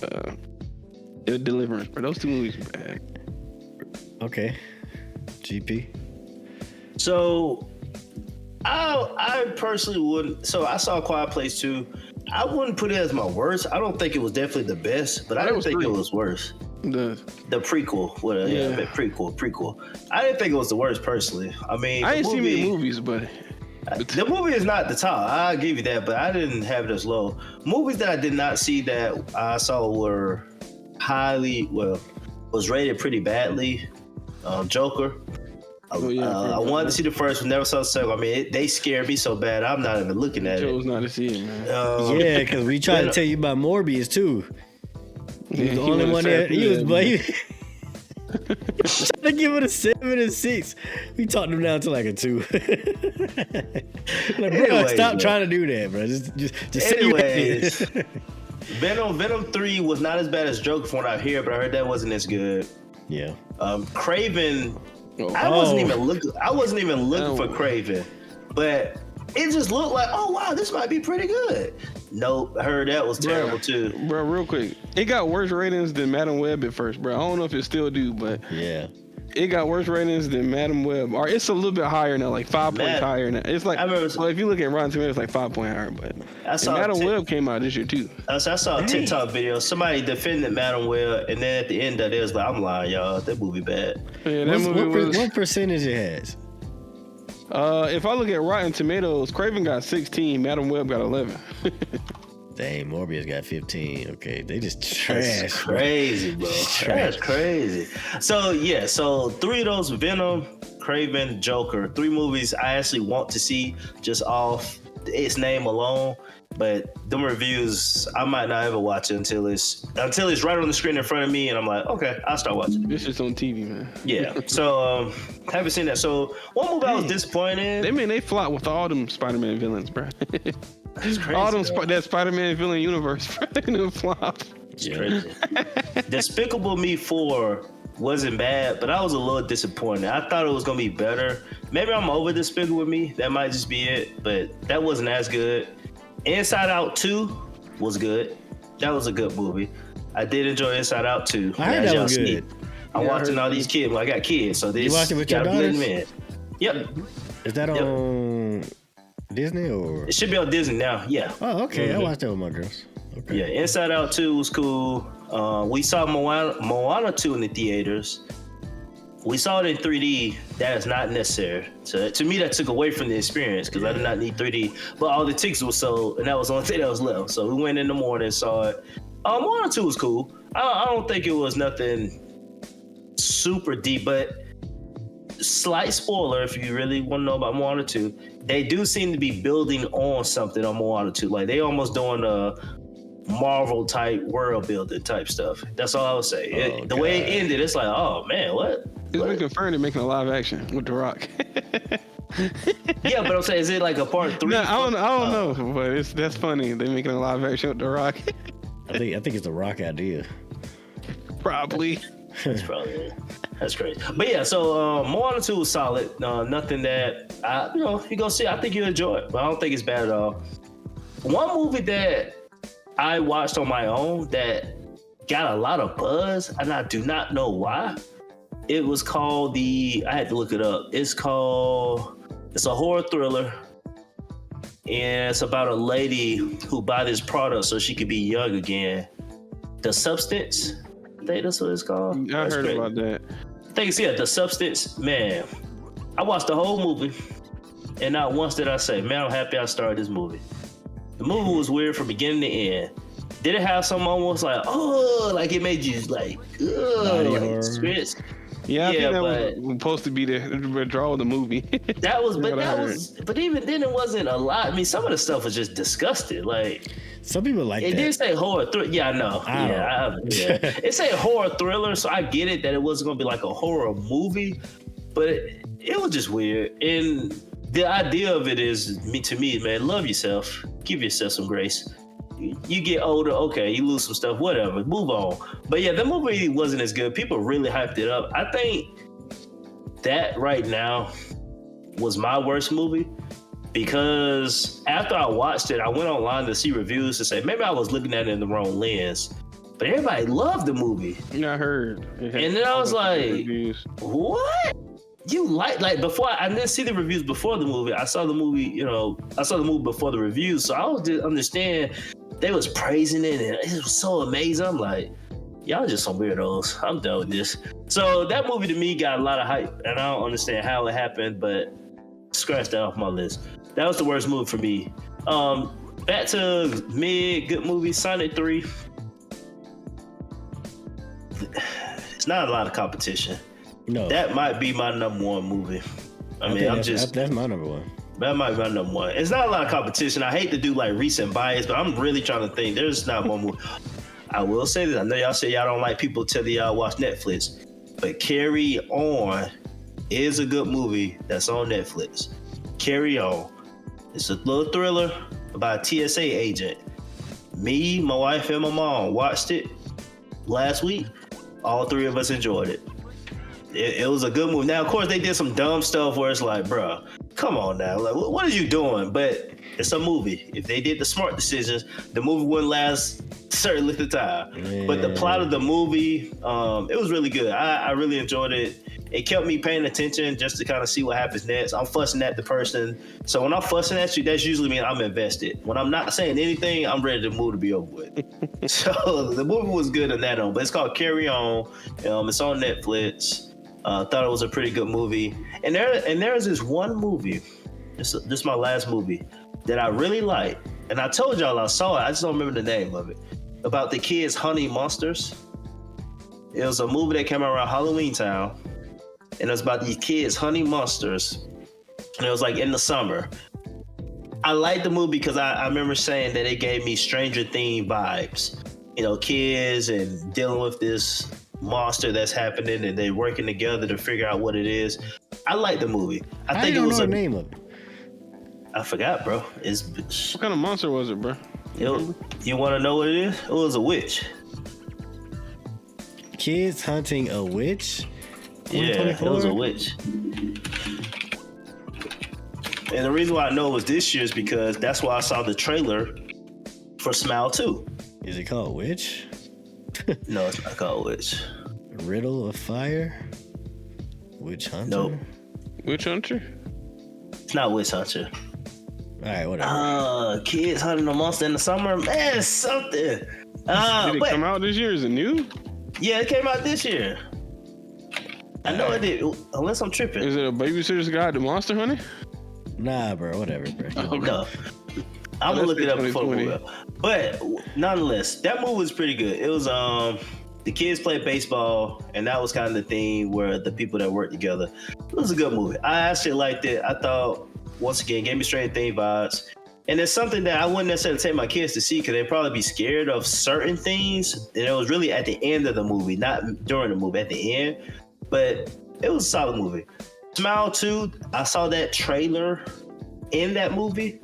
Deliverance, bro. Those two movies were bad. Okay, GP. So, I personally wouldn't. So I saw Quiet Place 2. I wouldn't put it as my worst. I don't think it was definitely the best, but I didn't think it was worse. The prequel, prequel. I didn't think it was the worst personally. I mean, I didn't see many movies, but the movie is not the top. I'll give you that, but I didn't have it as low. Movies that I did not see that I saw were was rated pretty badly. Joker. I wanted to see the first one, never saw the second. I mean, they scared me so bad, I'm not even looking at it. Chose not to see it, man. Yeah, because we tried to tell you about Morbius too. He was the only one that he was trying to give it a 7 and 6. We talked him down to like a 2. Like, bro, stop trying to do that, bro. Just anyways. Venom 3 was not as bad as Joker from what I hear, but I heard that wasn't as good. Yeah. Craven. I wasn't even looking for Craven, but it just looked like, oh wow, this might be pretty good. Nope, I heard that was terrible too. Bro, real quick, it got worse ratings than Madam Web at first, bro. I don't know if it still do, but yeah, it got worse ratings than Madam Web, or it's a little bit higher now, like 5 points higher now. It's like, well, if you look at Rotten Tomatoes, it's like 5 point higher, but Madam Web came out this year too. I saw a TikTok video, somebody defended Madam Web, and then at the end of it, it was like, I'm lying, y'all, that movie bad. Yeah, that movie what percentage it has? If I look at Rotten Tomatoes, Craven got 16, Madam Web got 11. Dang, Morbius got 15. Okay, they just trash. That's crazy, bro. That's crazy. So 3 of those, Venom, Craven, Joker, 3 movies I actually want to see just off its name alone. But them reviews, I might not ever watch it until it's right on the screen in front of me, and I'm like, okay, I'll start watching it. This is on TV, man. Yeah. So haven't seen that. So one movie I was disappointed in. They flop with all them Spider-Man villains, bro. That's crazy. All them that Spider-Man villain universe, bro. They flop. It's crazy. Despicable Me 4 wasn't bad, but I was a little disappointed. I thought it was gonna be better. Maybe I'm over Despicable Me. That might just be it, but that wasn't as good. Inside Out 2 was good. That was a good movie. I did enjoy Inside Out 2. I heard that was good. I'm watching all these kids. Well, I got kids, so this. You watched it with your daughters? Yep. Is that on Disney or? It should be on Disney now. Yeah. Oh, okay. I watched that with my girls. Okay. Yeah, Inside Out 2 was cool. We saw Moana 2 in the theaters. We saw it in 3D. That is not necessary. So to me, that took away from the experience because I did not need 3D. But all the tickets were sold, and that was the only thing that was left. So we went in the morning and saw it. Moana 2 was cool. I don't think it was nothing super deep, but slight spoiler if you really want to know about Moana 2. They do seem to be building on something on Moana 2. Like they almost doing a Marvel type world building type stuff. That's all I would say. The way it ended, it's like, oh man, what? It's been confirmed they're making a live action with The Rock. Yeah, but I'm saying, is it like a part 3? No, I don't know, but that's funny. They're making a live action with The Rock. I think it's the Rock idea. Probably. That's crazy. But yeah, so Moana 2 was solid. Nothing that you go see. I think you'll enjoy it, but I don't think it's bad at all. One movie that I watched on my own that got a lot of buzz, and I do not know why. It was called I had to look it up. It's a horror thriller. and it's about a lady who buy this product so she could be young again. The Substance, I think that's what it's called. I heard about that. I think it's The Substance. Man, I watched the whole movie, and not once did I say, "Man, I'm happy I started this movie." The movie was weird from beginning to end. Did it have some almost like, oh, like it made you like, like spirits? Yeah, I think that was supposed to be the draw of the movie. But even then, it wasn't a lot. I mean, some of the stuff was just disgusting. Like, some people like it that. It did say horror thriller. Yeah, I know. It said horror thriller, so I get it that it wasn't gonna be like a horror movie, but it was just weird. And the idea of it is, to me, man, love yourself, give yourself some grace. You get older, okay, you lose some stuff, whatever, move on. But yeah, the movie wasn't as good. People really hyped it up. I think that right now was my worst movie, because after I watched it, I went online to see reviews to say maybe I was looking at it in the wrong lens. But everybody loved the movie. Yeah, I heard. And then I was like, what? You like before? I didn't see the reviews before the movie. I saw the movie, I saw the movie before the reviews. So I was just understand they was praising it and it was so amazing. I'm like, y'all just some weirdos. I'm done with this. So that movie to me got a lot of hype, and I don't understand how it happened, but scratch that off my list. That was the worst movie for me. Back to good movie, Sonic 3. It's not a lot of competition. No, that might be my number one movie. That's my number one. That might be my number one. It's not a lot of competition. I hate to do like recent bias, but I'm really trying to think. There's not one movie. I will say this. I know y'all say y'all don't like people tell y'all watch Netflix, but Carry On is a good movie that's on Netflix. Carry On. It's a little thriller about a TSA agent. Me, my wife, and my mom watched it last week. All three of us enjoyed it. It was a good movie. Now, of course, they did some dumb stuff where it's like, bro, come on now. Like, what are you doing? But it's a movie. If they did the smart decisions, the movie wouldn't last certain length of time. Man. But the plot of the movie, it was really good. I really enjoyed it. It kept me paying attention just to kind of see what happens next. I'm fussing at the person. So when I'm fussing at you, that's usually mean I'm invested. When I'm not saying anything, I'm ready to move to be over with. So the movie was good on that but it's called Carry On. It's on Netflix. Thought it was a pretty good movie. And there's this one movie, this is my last movie, that I really like. And I told y'all I saw it, I just don't remember the name of it. About the kids hunting monsters. It was a movie that came out around Halloween Town. And it was about these kids hunting monsters. And it was like in the summer. I liked the movie because I remember saying that it gave me Stranger Things vibes. Kids and dealing with this monster that's happening and they're working together to figure out what it is. I like the movie. I think don't know the name of it. I forgot, bro. What kind of monster was it, bro? You want to know what it is? It was a witch. Kids hunting a witch? Yeah, it was a witch. And the reason why I know it was this year is because that's why I saw the trailer for Smile 2. Is it called Witch? No, it's not called Witch. Riddle of Fire? Witch Hunter? Nope. Witch Hunter? It's not Witch Hunter. All right, whatever. Kids hunting a monster in the summer? Man, it's something. Did it come out this year? Is it new? Yeah, it came out this year. I know it did, unless I'm tripping. Is it a Babysitter's Guide to Monster Hunting? Nah, bro, whatever, bro. Okay. No. I'm gonna look it up before the movie. But nonetheless, that movie was pretty good. It was the kids played baseball, and that was kind of the theme where the people that worked together. It was a good movie. I actually liked it. I thought, once again, gave me Stranger Things vibes. And it's something that I wouldn't necessarily take my kids to see because they'd probably be scared of certain things. And it was really at the end of the movie, not during the movie, at the end. But it was a solid movie. Smile 2, I saw that trailer in that movie.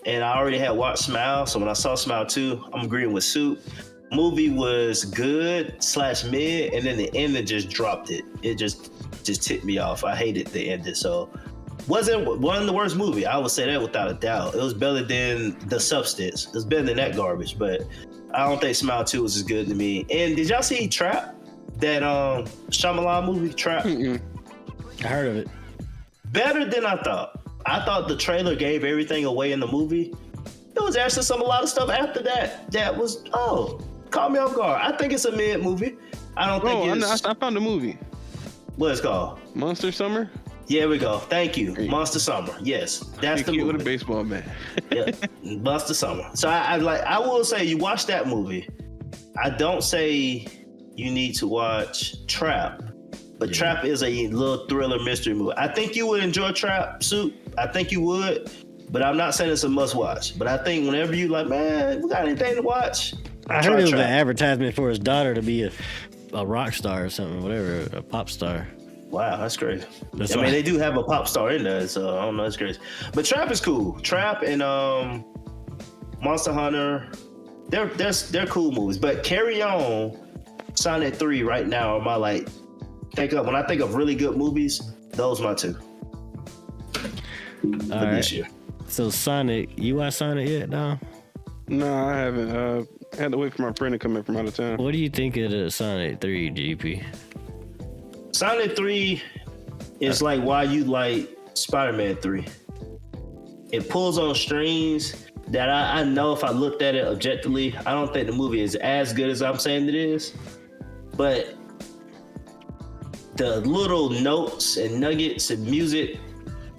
And I already had watched Smile. So when I saw Smile 2, I'm agreeing with Soup. Movie was good / mid. And then the ending just dropped it. It just tipped me off. I hated the ending. So wasn't one of the worst movie. I would say that without a doubt. It was better than The Substance. It was better than that garbage. But I don't think Smile 2 was as good to me. And did y'all see Trap? That Shyamalan movie, Trap? Mm-mm. I heard of it. Better than I thought. I thought the trailer gave everything away in the movie. There was actually a lot of stuff after that was caught me off guard. I think it's a mid movie. I don't think it's. I found the movie. What it's called? Monster Summer. Yeah, we go. Thank you, Monster Summer. Yes, that's the movie. With a baseball bat. Yeah, Monster Summer. So I will say you watch that movie. I don't say you need to watch Trap, but Trap is a little thriller mystery movie. I think you would enjoy Trap, Soup. I think you would, but I'm not saying it's a must watch. But I think whenever you like, man, we got anything to watch? I heard it was an advertisement for his daughter to be a rock star or something, whatever, a pop star. Wow, that's crazy. I mean, they do have a pop star in there, so I don't know, that's crazy. But Trap is cool. Trap and Monster Hunter, they're cool movies. But Carry On, Sonic 3 right now are my when I think of really good movies, those are my two. All right. This year. So Sonic, you watch Sonic yet, now? No, I haven't. I had to wait for my friend to come in from out of town. What do you think of the Sonic 3, GP? Sonic 3 is like why you like Spider-Man 3. It pulls on strings that I know if I looked at it objectively, I don't think the movie is as good as I'm saying it is. But the little notes and nuggets and music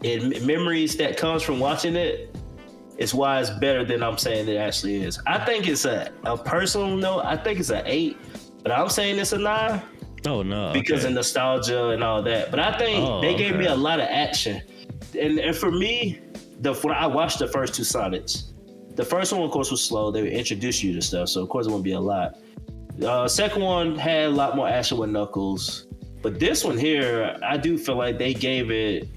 and memories that comes from watching it is why it's better than I'm saying it actually is. I think it's a personal note. I think it's an 8, but I'm saying it's a 9. Oh no! Because of nostalgia and all that. But I think they gave me a lot of action, and for me, when I watched the first two Sonics, the first one of course was slow. They would introduce you to stuff, so of course it wouldn't be a lot. Second one had a lot more action with Knuckles, but this one here, I do feel like they gave it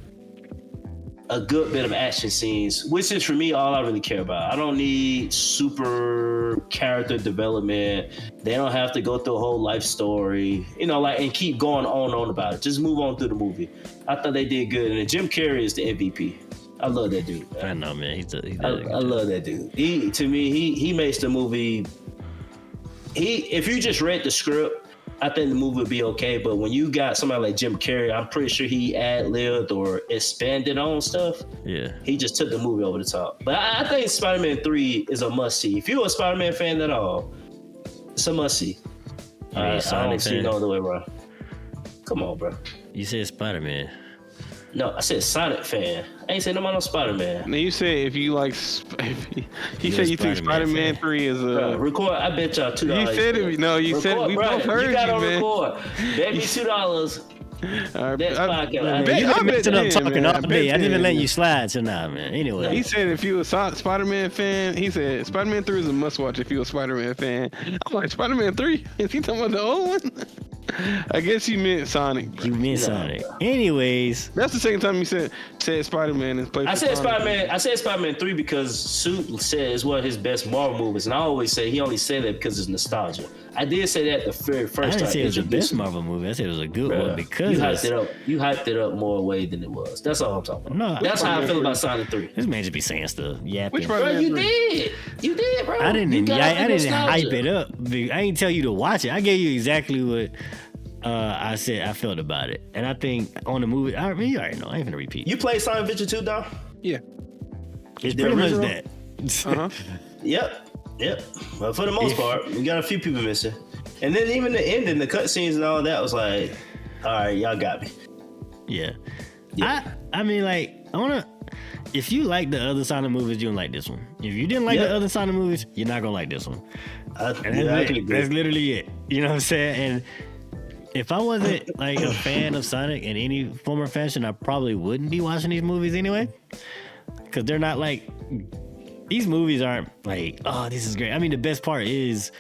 a good bit of action scenes, which is for me all I really care about. I don't need super character development. They don't have to go through a whole life story, and keep going on about it. Just move on through the movie. I thought they did good, and Jim Carrey is the MVP. I love that dude. I know, man. I love that dude. He makes the movie. If you just read the script, I think the movie would be okay, but when you got somebody like Jim Carrey, I'm pretty sure he ad-libbed or expanded on stuff. Yeah. He just took the movie over the top. But I think Spider-Man 3 is a must-see. If you're a Spider-Man fan at all, it's a must-see. I don't see no other way around. Come on, bro. You said Spider-Man. No, I said Sonic fan. I ain't saying nobody no Spider-Man. Now you said if you like, he said you think Spider-Man 3 is a record. I bet y'all $2. You said it. No, you said we both heard you, gotta man. Record. Bet me $2. That's podcast. You've been mixing up talking all day. I didn't even let you slide tonight, man. Anyway, he said if you a Spider-Man fan, he said Spider-Man 3 is a must-watch if you're a Spider-Man fan. I'm like, Spider-Man 3? Is he talking about the old one? I guess you meant Sonic. You meant Sonic. Anyways, that's the second time you said Spider-Man in place. I said Spider-Man. I said Spider-Man 3 because Soup said it's one of his best Marvel movies, and I always say he only said that because it's nostalgia. I did say that the very first time. I didn't say it was the best Marvel movie. I said it was a good one because you hyped it up. You hyped it up more way than it was. That's all I'm talking about. No, that's how I feel about Sonic 3. This man just be saying stuff. Yeah, bro, you did, bro. I didn't hype it up. I didn't tell you to watch it. I gave you exactly what I said I felt about it. And I think on the movie, I mean, you already know. I ain't gonna repeat. You played Sonic Adventure 2, dog? Yeah. It's pretty much that. Uh-huh. Yep. But for the most part, we got a few people missing. And then even the ending, the cutscenes and all that was like, all right, y'all got me. Yeah. I mean, like, if you like the other Sonic movies, you'll like this one. If you didn't like the other Sonic movies, you're not gonna like this one. That's literally it. You know what I'm saying? And if I wasn't like a fan of Sonic in any form or fashion, I probably wouldn't be watching these movies anyway. Because they're not like, these movies aren't like, oh, this is great. I mean, the best part is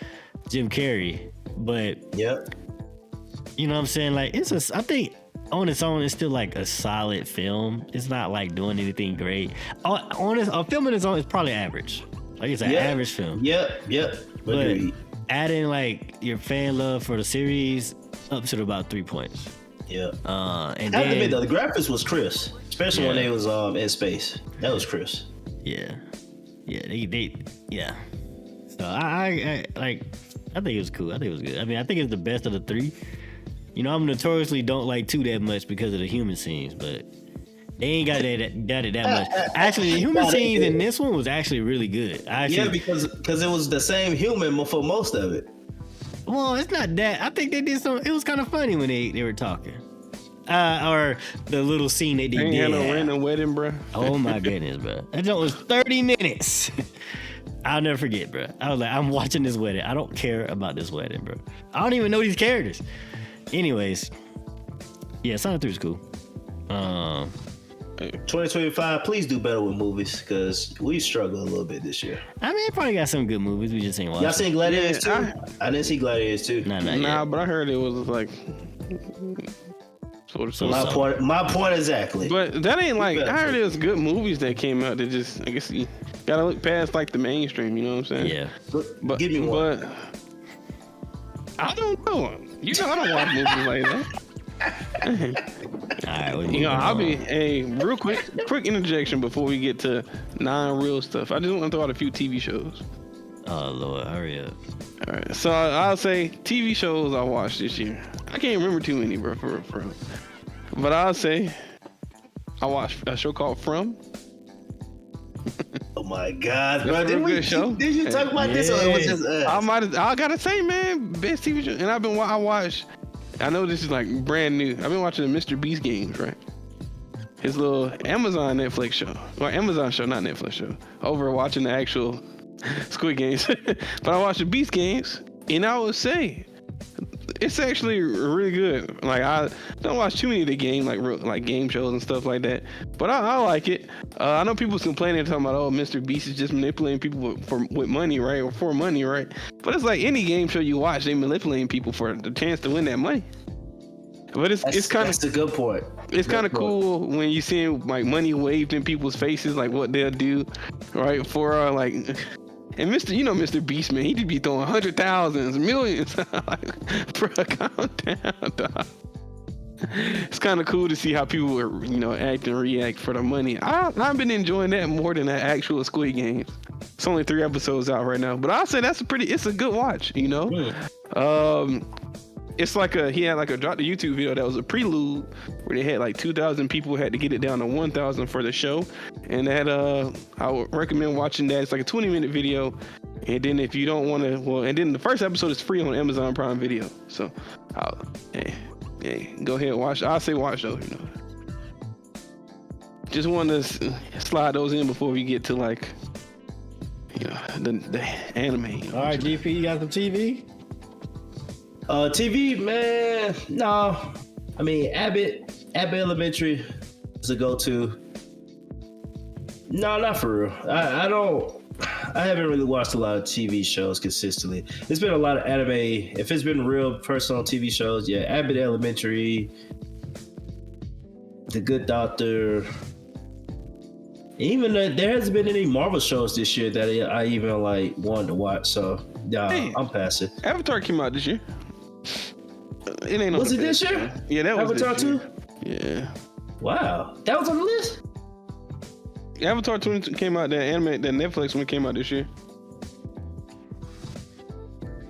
Jim Carrey, but you know what I'm saying? Like, I think on its own, it's still like a solid film. It's not like doing anything great. A film on its own is probably average. Like, it's an average film. Yep. But adding like your fan love for the series up to about 3 points. Yeah. And I have to admit, though, the graphics was crisp, especially when they was in space. That was crisp. Yeah. So I think it was cool. I think it was good. I mean, I think it's the best of the 3. You know, I'm notoriously don't like 2 that much because of the human scenes, but They ain't got it that much. Actually, the human scenes in this one was actually really good. Yeah, because it was the same human for most of it. Well, it's not that. I think they did some. It was kind of funny when they were talking. Or the little scene that they Ain't did. had no random wedding, bro. Oh my goodness, bro. That joke was 30 minutes. I'll never forget, bro. I was like, I'm watching this wedding. I don't care about this wedding, bro. I don't even know these characters. Anyways, yeah, Sonic 3 is cool. 2025, please do better with movies because we struggle a little bit this year. I mean, it probably got some good movies. We just ain't watching. Y'all seen Gladiators too? I didn't see Gladiators too. Nah, but I heard it was like sort of. My point exactly. But that ain't like I heard there's good movies that came out that just I guess you gotta look past like the mainstream. You know what I'm saying? Yeah. But give me one. But I don't know. You know I don't watch movies like that. All right, I'll be a real quick interjection before we get to non-real stuff. I just want to throw out a few TV shows. Oh Lord, hurry up! All right, so I'll say TV shows I watched this year. I can't remember too many, bro, for real. But I'll say I watched a show called From. Oh my God, bro! That's a good show. Did you talk about this, or it was just us? I gotta say, man, best TV show, and I watched. I know this is like brand new. I've been watching the Mr. Beast games, right? His little Amazon Netflix show, or Amazon show, not Netflix show. Over watching the actual Squid Games, but I watched the Beast games, and I would say it's actually really good. Like I don't watch too many of the game, like game shows and stuff like that, but I like it. I know people's complaining, talking about, oh, Mr. Beast is just manipulating people with money, right, or for money, right? But it's like any game show you watch, they manipulating people for the chance to win that money. But it's kind of that's a good point. It's kind of cool when you see like money waved in people's faces, like what they'll do, right? For like. And Mr. Beast, man, he just be throwing 100,000s, millions. Like, bro, calm down, dog. It's kind of cool to see how people are, act and react for the money. I've been enjoying that more than the actual Squid Games. It's only 3 episodes out right now, but I'll say it's a good watch, It's like he had like a drop the YouTube video that was a prelude where they had like 2,000 people had to get it down to 1,000 for the show, and that I would recommend watching that. It's like a 20-minute video, and then if you don't want to, and then the first episode is free on Amazon Prime Video. So, go ahead and watch. I'll say watch those. Just wanted to slide those in before we get to like, the anime. All right, GP, you got some TV? TV, man, no. I mean, Abbott Elementary is a go-to. No, not for real. I haven't really watched a lot of TV shows consistently. It's been a lot of anime. If it's been real personal TV shows, yeah, Abbott Elementary, The Good Doctor. Even there hasn't been any Marvel shows this year that I even like wanted to watch. So yeah, I'm passing. Avatar came out this year. It ain't. Was it this year? Yeah, that was Avatar 2. Yeah. Wow, that was on the list. Avatar 2 came out. That anime, that Netflix one came out this year.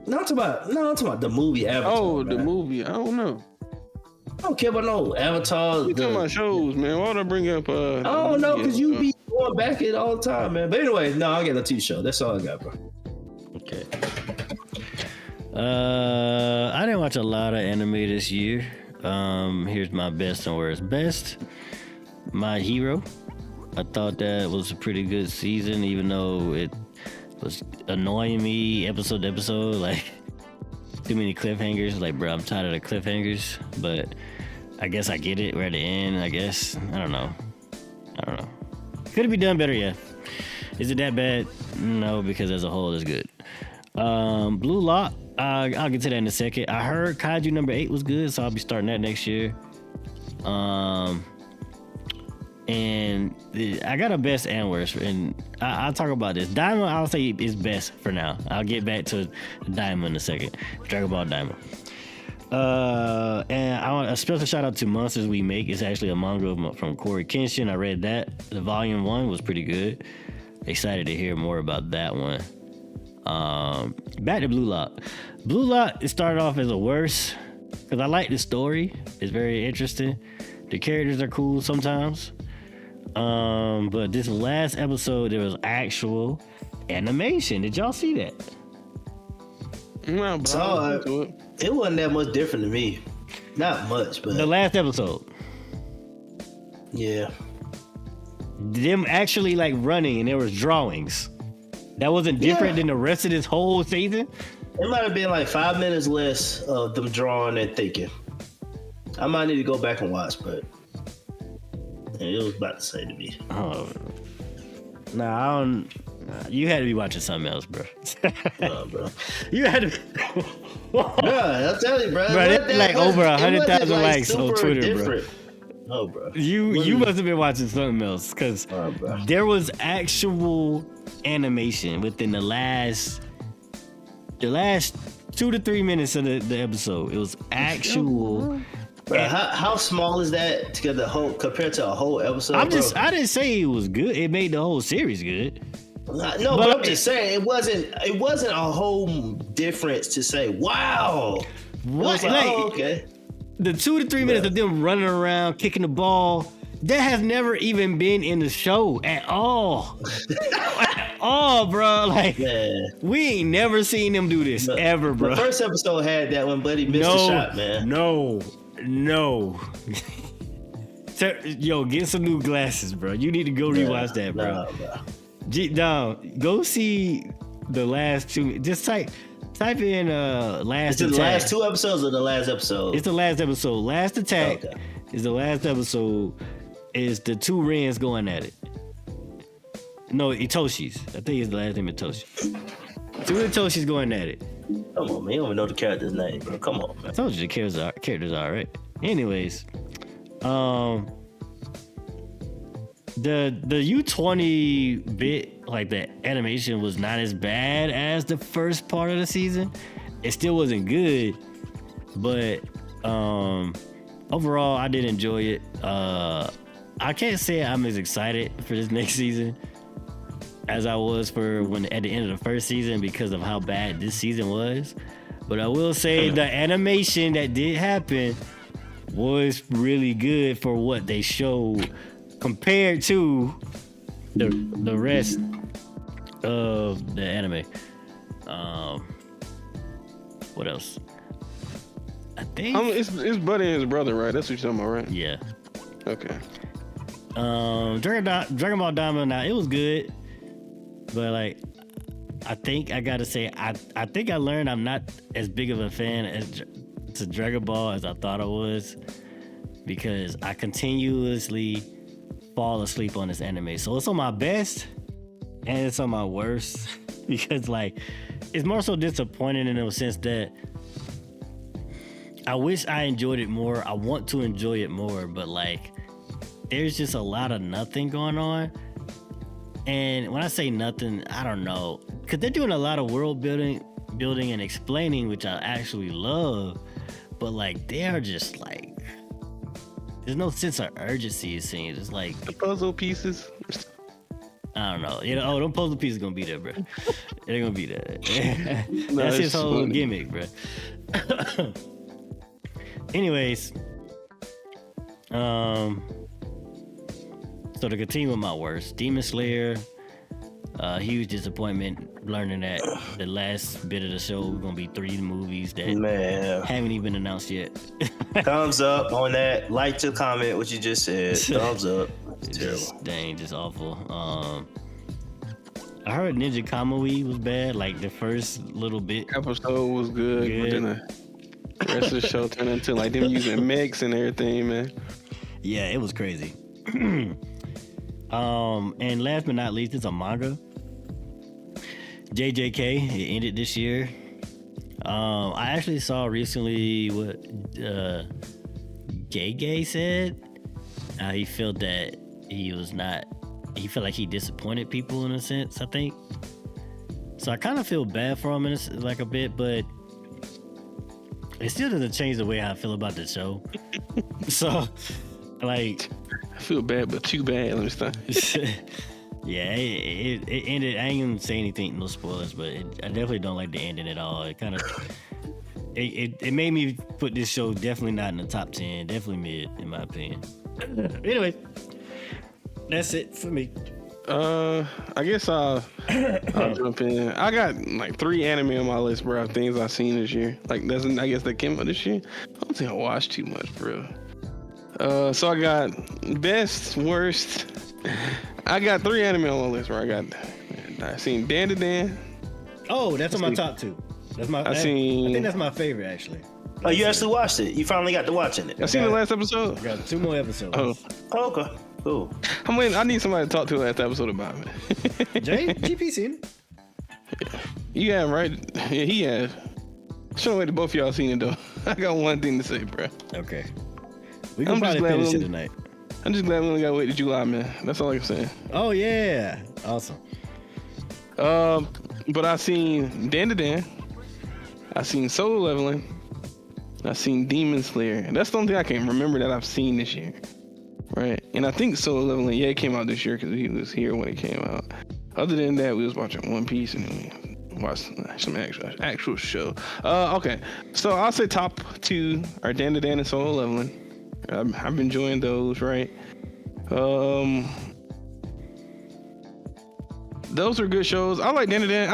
No, I'm talking about the movie Avatar. Oh, man. the movie. I don't know. I don't care about no Avatar. You talking about shows, man? Why would I bring up? I don't know, because you be going back it all the time, man. But anyway, no, I got a TV show. That's all I got, bro. Okay. I didn't watch a lot of anime this year. Here's my best and worst. Best, My Hero. I thought that was a pretty good season, even though it was annoying me episode to episode. Like, too many cliffhangers. Like, bro, I'm tired of the cliffhangers. But I guess I get it. We're at the end, I guess. I don't know. Could it be done better? Yeah. Is it that bad? No, because as a whole, it's good. Blue Lock. I'll get to that in a second. I heard Kaiju number 8 was good, so I'll be starting that next year. And I got a best and worst, and I'll talk about this. Diamond, I'll say is best for now. I'll get back to Diamond in a second. Dragon Ball Diamond. And I want a special shout out to Monsters We Make. It's actually a manga from Corey Kenshin. I read that. The volume 1 was pretty good. Excited to hear more about that one. Back to Blue Lock. Blue Lock, it started off as a worse because I like the story. It's very interesting. The characters are cool sometimes. But this last episode, there was actual animation. Did y'all see that? No, but Saw it. It wasn't that much different to me. Not much, but The last episode, yeah. them actually like running, and there was drawings. That wasn't different than the rest of this whole season. It might have been like 5 minutes less of them drawing and thinking. I might need to go back and watch, but it was about to say to me. Oh, nah, I don't. You had to be watching something else, bro. Bro. You had to. Yeah, I'll tell you, bro. Bro, it's like over 100,000 likes on Twitter, different. Oh, bro. You must have been watching something else because there was actual animation within the last 2 to 3 minutes of the episode. It was actual. Bro, how small is that compared to a whole episode? I didn't say it was good. It made the whole series good. No, but I'm just saying it wasn't a whole difference to say, wow. What? Like, okay. The 2 to 3 minutes of them running around, kicking the ball, that has never even been in the show at all. At all, bro. Like, we ain't never seen them do this ever, bro. The first episode had that when Buddy missed the shot, man. No. Yo, get some new glasses, bro. You need to go rewatch that, bro. Go see the last 2. Just type in last attack. Is it the last 2 episodes or the last episode? It's the last episode. Last attack is the last episode. Is the 2 Rens going at it? No, Itoshi's. I think it's the last name Itoshi. 2 Itoshi's going at it. Come on, man. You don't even know the character's name, bro. Come on, man. I told you the characters are right. Anyways, the U20 bit, like the animation was not as bad as the first part of the season. It still wasn't good, but overall I did enjoy it. I can't say I'm as excited for this next season as I was for at the end of the first season because of how bad this season was. But I will say the animation that did happen was really good for what they showed compared to the rest of the anime. What else? I think it's Buddy and his brother, right? That's what you're talking about, right? Yeah. Okay. Dragon Ball Daima. Now it was good, but like I think I gotta say I think I learned I'm not as big of a fan to Dragon Ball as I thought I was because I continuously fall asleep on this anime. So it's on my best and it's on my worst because like it's more so disappointing in the sense that I wish I enjoyed it more. I want to enjoy it more, but like there's just a lot of nothing going on. And when I say nothing, I don't know, because they're doing a lot of world building and explaining, which I actually love, but like they are just like there's no sense of urgency. It seems it's like the puzzle pieces. I don't know. Them puzzle pieces gonna be there, bro. They're gonna be there. No, that's his whole funny gimmick, bro. Anyways, so to continue with my worst, Demon Slayer, huge disappointment learning that the last bit of the show was gonna be 3 movies that haven't even been announced yet. Thumbs up on that. Like to comment what you just said. Thumbs up. It's terrible. Dang, just awful. I heard Ninja Kamui was bad, like the first little bit. Episode was good. But then the rest of the show turned into like them using mechs and everything, man. Yeah, it was crazy. And last but not least, it's a manga. JJK, it ended this year. I actually saw recently what G.A.S said. He felt that he felt like he disappointed people in a sense, I think. So I kind of feel bad for him like a bit, but it still doesn't change the way I feel about the show. So, like, I feel bad, but too bad. Let me stop. Yeah, it ended. I ain't gonna say anything, no spoilers, but I definitely don't like the ending at all. It kind of it made me put this show definitely not in the top 10, definitely mid in my opinion. Anyway, That's it for me. I guess I'll jump in. I got like 3 anime on my list, bro. Things I've seen this year. Like I guess that came out this year. I don't think I watched too much, bro. So I got best, worst. I got 3 anime on my list, bro. I seen Dan to Dan. Oh, that's on my top 2. That's my. I think that's my favorite actually. Oh, you actually watched it? You finally got to watching it? I seen the last episode. I got 2 more episodes. Oh, okay. Cool. I need somebody to talk to last episode about it. GP seen it? You have, right? Yeah, he has. Shouldn't wait till both of y'all seen it though. I got one thing to say, bro. Okay. We can probably finish it tonight. I'm just glad we only got to wait to July, man. That's all I'm saying. Oh yeah, awesome. But I seen Dan to Dan. I seen Solo Leveling. I seen Demon Slayer. And that's the only thing I can remember that I've seen this year. Right. And I think Solo Leveling, it came out this year because he was here when it came out. Other than that, we was watching One Piece and then we watched some actual show. Okay. So I'll say top 2 are Dan to Dan and Solo Leveling. I've been enjoying those, right? Those are good shows. I like Dan to Dan.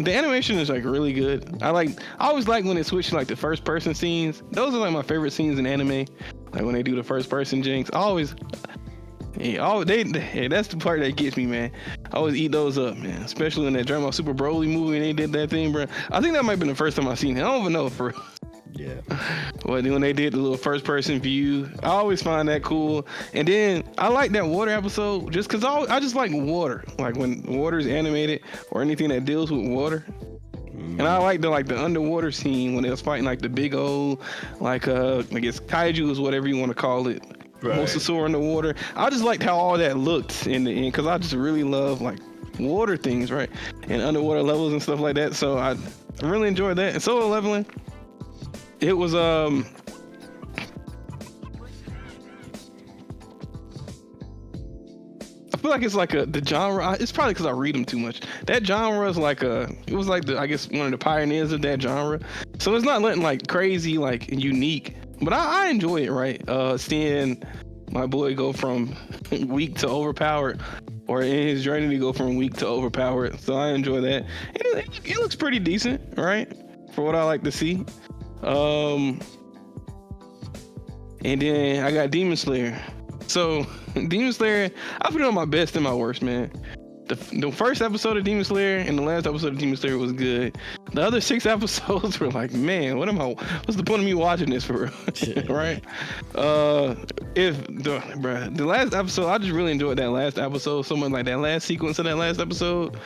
The animation is like really good. I always like when it switches like the first person scenes. Those are like my favorite scenes in anime. Like when they do the first person jinx. That's the part that gets me, man. I always eat those up, man. Especially when that Dragon Ball Super Broly movie and they did that thing, bro. I think that might have been the first time I seen it. I don't even know for real. Yeah. Well, then when they did the little first person view, I always find that cool. And then I like that water episode just because I just like water. Like when water is animated or anything that deals with water. And I like the underwater scene when they was fighting like the big old I guess kaiju is whatever you want to call it. Right. Mosasaur in the water. I just liked how all that looked in the end because I just really love like water things, right? And underwater levels and stuff like that. So I really enjoyed that. And Solo Leveling, it was I feel like it's like the genre. It's probably because I read them too much. That genre is it was like I guess one of the pioneers of that genre. So it's not nothing like crazy, like unique. But I enjoy it, right? Seeing my boy go from weak to overpowered, or in his journey to go from weak to overpowered. So I enjoy that. And it looks pretty decent, right? For what I like to see. And then I got Demon Slayer. So Demon Slayer, I put it on my best and my worst, man. The first episode of Demon Slayer and the last episode of Demon Slayer was good. The other 6 episodes were like, man, what's the point of me watching this for real? Right? The last episode, I just really enjoyed that last episode. Someone like that last sequence of that last episode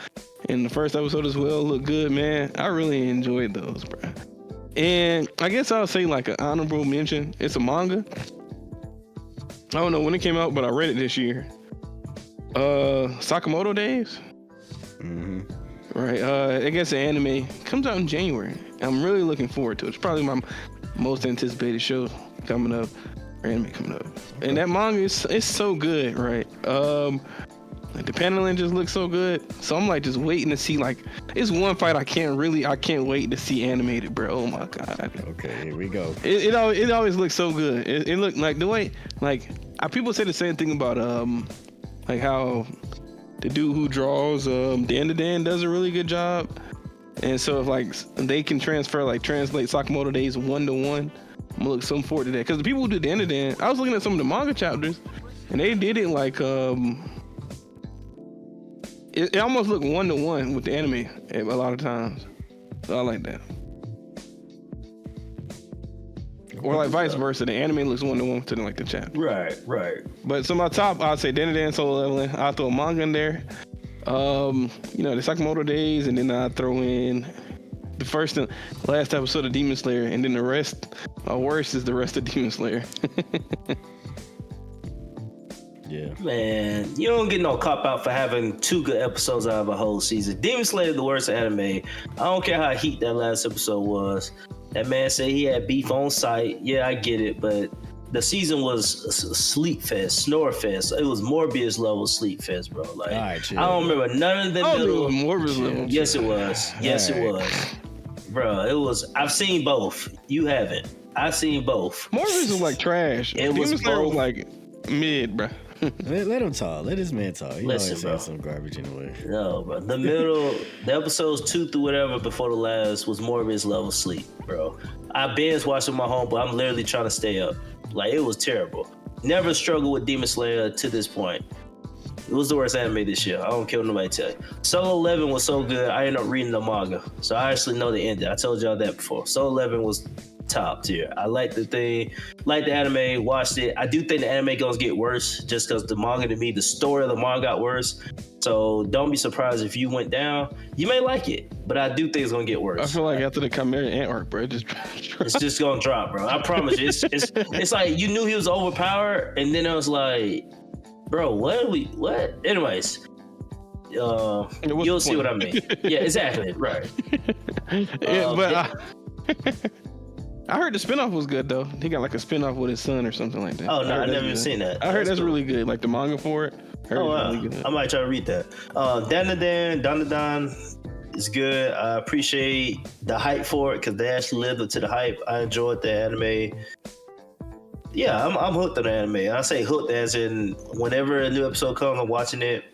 and the first episode as well looked good, man. I really enjoyed those, bro. And I guess I'll say like an honorable mention. It's a manga. I don't know when it came out, but I read it this year. Sakamoto Days. Mm-hmm. Right. I guess the anime comes out in January. I'm really looking forward to it. It's probably my most anticipated show coming up, or anime coming up. Okay. And that manga it's so good, right? Like the paneling just looks so good. So I'm like just waiting to see it's one fight I can't wait to see animated, bro. Oh my god. Okay, here we go. It always looks so good. It looked like the way people say the same thing about like how the dude who draws Dan to Dan does a really good job. And so if they can translate Sakamoto Days 1-to-1, I'm gonna look so forward to that. Because the people who do Dan to Dan, I was looking at some of the manga chapters and they did it it almost looked 1-to-1 with the anime a lot of times. So I like that. Or like vice versa, the anime looks 1-to-1 to the chapter. Right. But so my top, I'd say Dan to Dan, Solo Leveling. I'll throw a manga in there. The Sakamoto Days, and then I'll throw in the first and last episode of Demon Slayer, and then the rest, my worst is the rest of Demon Slayer. Yeah. Man, you don't get no cop out for having 2 good episodes out of a whole season. Demon Slayer, the worst anime. I don't care how heat that last episode was. That man said he had beef on site. Yeah, I get it, but the season was sleep fest, snore fest. It was Morbius level sleep fest, bro. Like, right, I don't remember none of the middle. Morbius level. Yes, it was. Yes, it was. Bro, it was. I've seen both. You haven't. I've seen both. Morbius was like trash. Demon Slayer was like mid, bro. Let him talk. Let this man talk. He Listen, always bro. saying some garbage anyway. No, bro. The episodes 2 through whatever before the last was Morbius level sleep, bro. I binge watching my home, but I'm literally trying to stay up. Like, it was terrible. Never struggled with Demon Slayer to this point. It was the worst anime this year. I don't care what nobody tell you. Solo 11 was so good, I ended up reading the manga. So I actually know the ending. I told y'all that before. Solo 11 was top tier. I like the thing, like the anime, watched it. I do think the anime gonna get worse just because the manga, to me, the story of the manga got worse. So don't be surprised if you went down. You may like it, but I do think it's gonna get worse. I feel like after the Chimera Ant arc, bro, it's just gonna drop, bro. I promise you. It's like you knew he was overpowered, and then I was like, bro, what? Anyways, you'll see what I mean. Yeah, exactly, right. Yeah, but I heard the spinoff was good though. He got like a spinoff with his son or something like that. Oh no, I never even seen that. I heard that's really good. Like the manga for it. Oh wow, really good. I might try to read that. Danadan is good. I appreciate the hype for it because they actually lived up to the hype. I enjoyed the anime. Yeah, I'm hooked on the anime. I say hooked as in whenever a new episode comes, I'm watching it.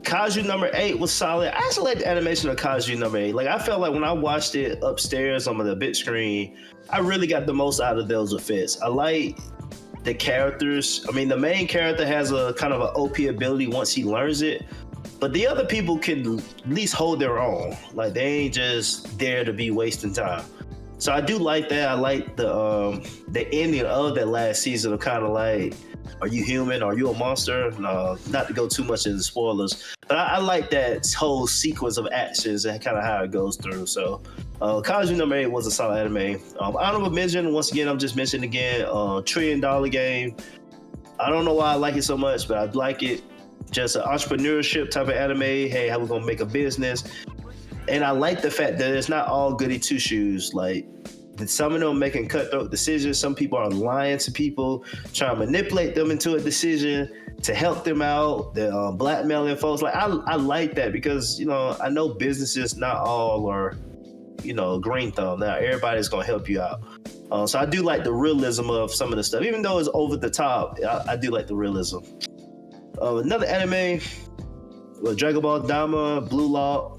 Kaiju number 8 was solid. I actually like the animation of Kaiju number 8. Like, I felt like when I watched it upstairs on the big screen, I really got the most out of those effects. I like the characters. I mean, the main character has a kind of an OP ability once he learns it, but the other people can at least hold their own. Like, they ain't just there to be wasting time. So I do like that. I like the ending of that last season of kind of like, are you human? Are you a monster? No, not to go too much into spoilers, but I like that whole sequence of actions and kind of how it goes through. So, Kaiju number 8 was a solid anime. Honorable mention, once again, I'm just mentioning again, $1 Trillion Game. I don't know why I like it so much, but I like it. Just an entrepreneurship type of anime. Hey, how we gonna make a business? And I like the fact that it's not all goody two shoes. Like, some of them making cutthroat decisions. Some people are lying to people, trying to manipulate them into a decision to help them out. They're blackmailing folks. Like, I like that because, you know, I know businesses not all are, you know, green thumb. Now everybody's gonna help you out. So I do like the realism of some of the stuff, even though it's over the top. I do like the realism. Another anime, Dragon Ball Daima, Blue Lock.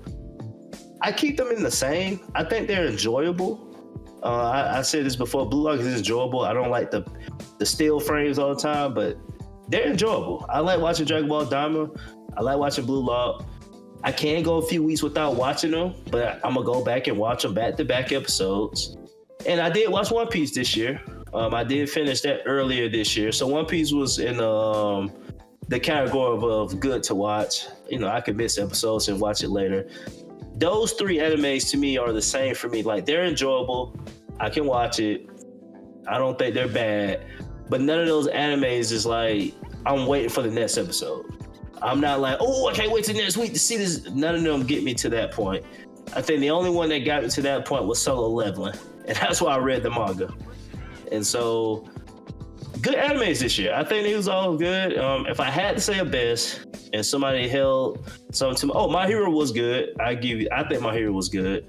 I keep them in the same. I think they're enjoyable. I said this before, Blue Lock is enjoyable. I don't like the still frames all the time, but they're enjoyable. I like watching Dragon Ball Daima. I like watching Blue Lock. I can go a few weeks without watching them, but I'm going to go back and watch them back-to-back episodes. And I did watch One Piece this year. I did finish that earlier this year. So One Piece was in the category of good to watch. You know, I could miss episodes and watch it later. Those 3 animes to me are the same for me. Like, they're enjoyable. I can watch it. I don't think they're bad. But none of those animes is like, I'm waiting for the next episode. I'm not like, oh, I can't wait till next week to see this. None of them get me to that point. I think the only one that got me to that point was Solo Leveling. And that's why I read the manga. And so, good animes this year. I think it was all good. If I had to say a best, and somebody held something to me, My Hero was good. I think My Hero was good.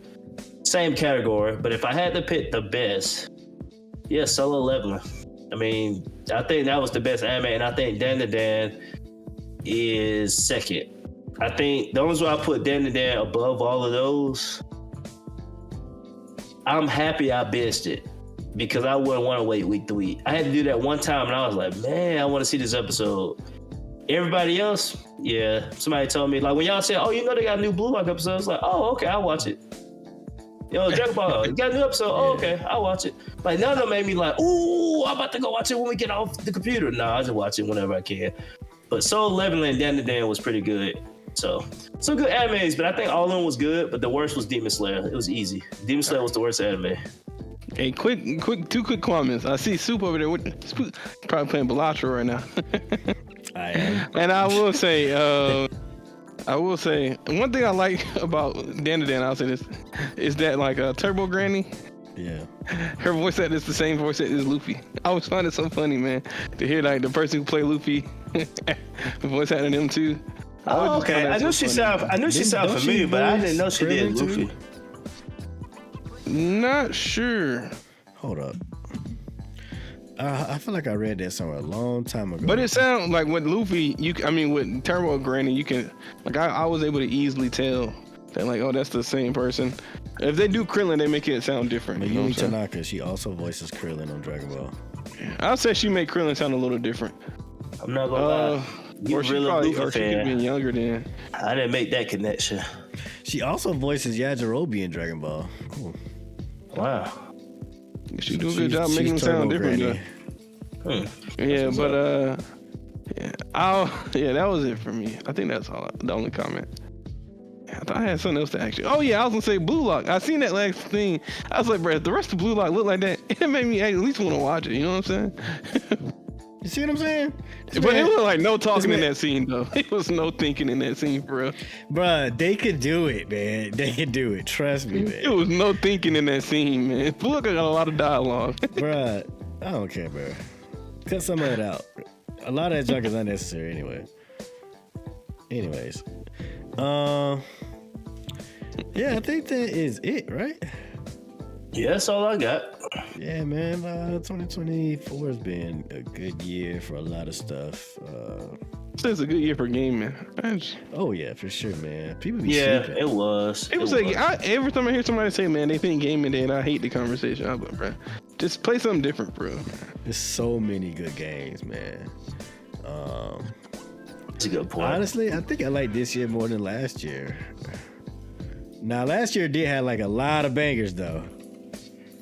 Same category, but if I had to pick the best, yeah, Solo Leveling. I mean, I think that was the best anime, and I think Dan is second. I think the only reason I put Dan above all of those, I'm happy I binged it because I wouldn't want to wait week to week. I had to do that one time, and I was like, man, I want to see this episode. Everybody else, yeah, somebody told me, like, when y'all said, oh, you know they got a new Blue Lock episode, I was like, oh, okay, I'll watch it. Yo, Dragon Ball, you got a new episode? Oh, okay, I'll watch it. Like, none of them made me like, ooh, I'm about to go watch it when we get off the computer. No, I just watch it whenever I can. But Solo Leveling and Dan was pretty good. So, some good animes, but I think all of them was good, but the worst was Demon Slayer. It was easy. Demon Slayer was the worst anime. Hey, two quick comments. I see Soup over there. Probably playing Bellatra right now. I am. And I will say, one thing I like about Dan, I'll say this, is that like Turbo Granny. Yeah. Her voice actor is the same voice actor as Luffy. I always find it so funny, man, to hear like the person who played Luffy voice acting them too. Oh, okay. I knew she sounded familiar, but I didn't know she did Luffy. Not sure. Hold up. I feel like I read that somewhere a long time ago. But it sounds like with Luffy, with Turbo Granny, you can I was able to easily tell that like, oh, that's the same person. If they do Krillin, they make it sound different. But you know Yumi what I'm saying? Tanaka, she also voices Krillin on Dragon Ball. I'll say she made Krillin sound a little different. I'm not gonna lie. You Or she really probably, Luffy or she could have fan. been younger then. I didn't make that connection. She also voices Yajirobe in Dragon Ball. Cool. Wow. She do a good job making them sound different. Yeah, but that was it for me. I think that's all. The only comment. I thought I had something else to ask you. Oh yeah, I was gonna say Blue Lock. I seen that last thing. I was like, bro, if the rest of Blue Lock look like that, it made me at least want to watch it. You know what I'm saying? You see what I'm saying? But it was like no talking in that scene though. It was no thinking in that scene, bro. Bruh, they could do it, man. They could do it. Trust me, man. It was no thinking in that scene, man. Blue Lock got a lot of dialogue. Bruh, I don't care, bro. Cut some of it out. A lot of that junk is unnecessary anyway. Anyways. Yeah, I think that is it, right? Yeah, that's all I got. Yeah, man. 2024 has been a good year for a lot of stuff. It's a good year for gaming. Oh yeah, for sure, man. People be Yeah, sleeping. it was. It was like every time I hear somebody say, "Man, they think gaming day," and I hate the conversation. I'm like, bro, just play something different, bro. There's so many good games, man. That's a good point. Honestly, I think I like this year more than last year. Now, last year did have like a lot of bangers though.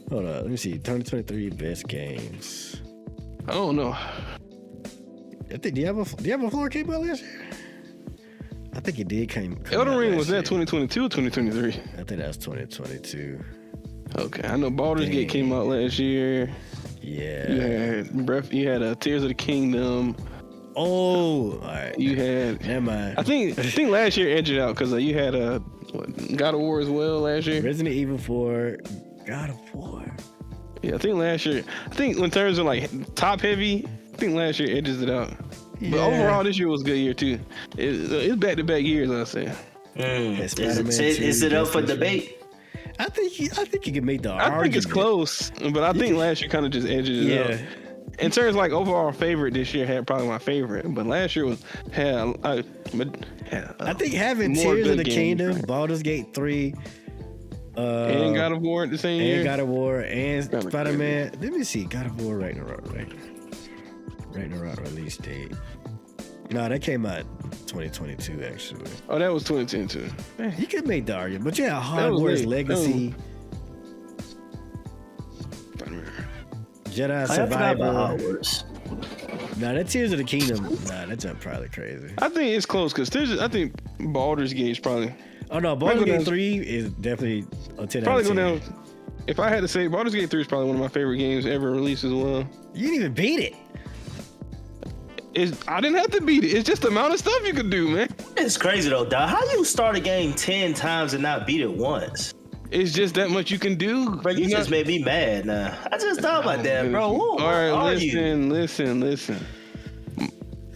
Hold up, let me see. 2023 best games. I don't know. I think do you have a floor came out last year? I think it did come Elden out Ring last was that year. 2022 or 2023? I think that was 2022. Okay, I know Baldur's Gate came out last year. Yeah. You had Tears of the Kingdom. Oh, all right. You had. Never mind. I think last year edged it out because you had God of War as well last year. Resident Evil 4, God of War. Yeah, I think last year. I think in terms of like top heavy, I think last year edges it out. Yeah. But overall, this year was a good year too. It's back-to-back years, I say. Is it up for debate? I think you can make the argument. I think it's close, but I think last year kind of just edges it out. In terms of like overall favorite, this year had probably my favorite, but last year I think having more Tears of the good games, Kingdom, right? Baldur's Gate 3, and God of War at the same year. and God of War and Kinda Spider-Man. Let me see, God of War Ragnarok release date. No, that came out 2022 actually. Oh, that was 2010 too. You could make the argument, but yeah, That was Hogwarts late. Legacy, Jedi I forgot about Survivor. Hogwarts. Nah, that Tears of the Kingdom. Nah, that's probably crazy. I think it's close because I think Baldur's Gate is probably Oh no, Baldur's Probably Gate down- 3 is definitely a 10 probably out go of 10. down. If I had to say, Baldur's Gate 3 is probably one of my favorite games ever released as well. You didn't even beat it. I didn't have to beat it. It's just the amount of stuff you could do, man. It's crazy though, dog. How you start a game 10 times and not beat it once? It's just that much you can do. Bro, you just made me mad now. I just thought about that, bro. All right, listen.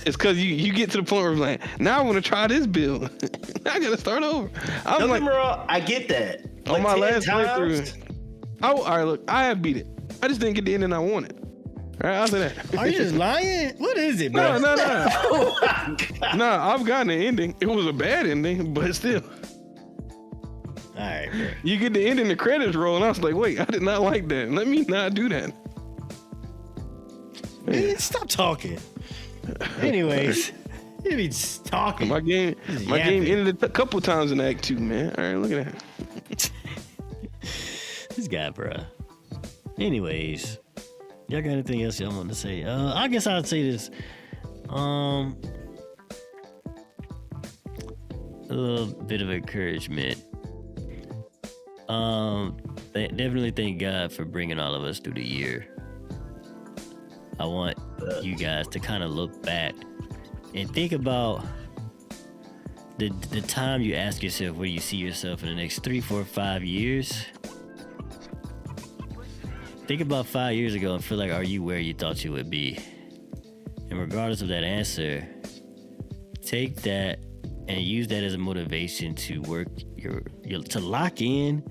It's because you get to the point where it's like, now I want to try this build. I gotta start over. I'm Don't like, get me wrong, I get that. on But my 10 last times? playthrough. All right, look, I have beat it. I just didn't get the ending I wanted. All right, I'll say that. Are you just lying? What is it, bro? No. Oh my God. No, I've gotten the ending. It was a bad ending, but still. All right, bro. You get the ending, the credits roll, and I was like, wait, I did not like that. Let me not do that. Man, stop talking. Anyways, you be just talking. My game ended a couple times in Act 2, man. All right, look at that. This guy, bro. Anyways, y'all got anything else y'all want to say? I guess I'd say this. A little bit of encouragement. Definitely thank God for bringing all of us through the year. I want you guys to kind of look back and think about the time you ask yourself where you see yourself in the next 3, 4, 5 years. Think about 5 years ago and feel like, are you where you thought you would be? And regardless of that answer, take that and use that as a motivation to work to lock in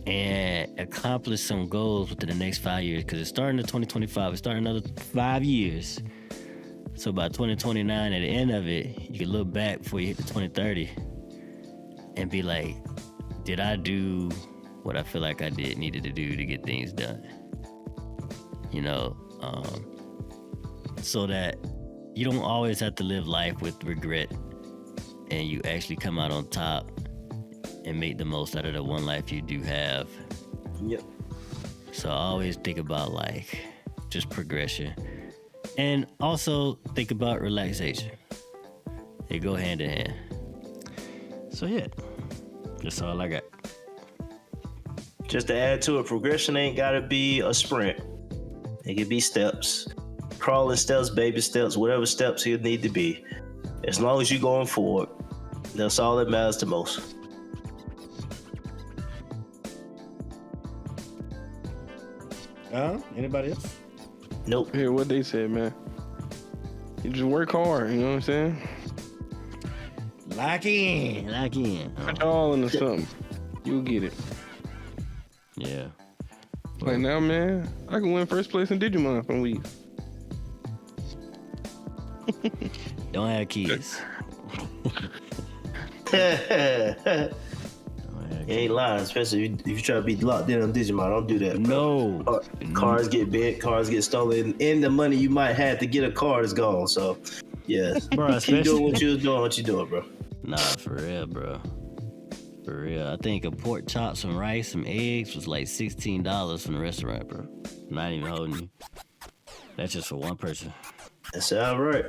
and accomplish some goals within the next 5 years. Because it's starting in 2025. It's starting another 5 years. So by 2029, at the end of it, you can look back before you hit the 2030 and be like, did I do what I feel like I needed to do to get things done? So that you don't always have to live life with regret, and you actually come out on top and make the most out of the one life you do have. Yep. So I always think about like just progression, and also think about relaxation. They go hand in hand. So yeah, that's all I got. Just to add to it, progression ain't gotta be a sprint. It could be steps. Crawling steps, baby steps, whatever steps you need to be. As long as you're going forward, that's all that matters the most. Anybody else? Nope. Hear what they said, man. You just work hard, you know what I'm saying? Lock in. Put it all into something. You'll get it. Yeah. Like now, man, I can win first place in Digimon from weeks. Don't have kids. You ain't lying, especially if you try to be locked in on Digimon. Don't do that, bro. No. Cars get bent, cars get stolen, and the money you might have to get a car is gone. So, yeah, Bro, keep doing what you was doing, what you doing, bro. Nah, for real, bro. For real. I think a pork chop, some rice, some eggs was like $16 from the restaurant, bro. Not even holding you. That's just for one person. That sound right.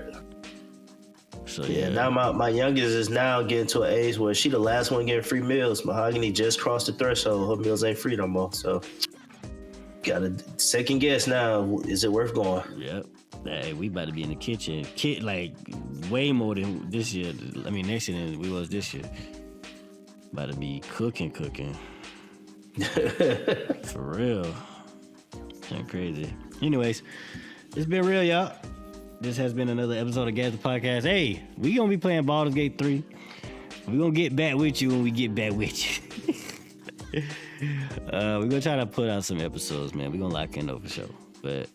So Yeah, yeah. now my youngest is now getting to an age where she the last one getting free meals. Mahogany just crossed the threshold. Her meals ain't free no more. So, gotta second guess now. Is it worth going? Yep. Hey, we about to be in the kitchen. Like way more than this year. I mean, next year than we was this year. About to be cooking. For real. Kind of crazy. Anyways, it's been real, y'all. This has been another episode of G.A.S. the Podcast. Hey, we gonna be playing Baldur's Gate 3. We gonna get back with you when we get back with you. We're gonna try to put out some episodes, man. We're gonna lock in though for sure. But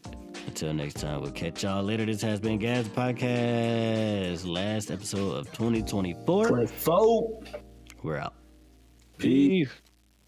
until next time, we'll catch y'all later. This has been G.A.S. the Podcast. Last episode of 2024. 24. We're out. Peace.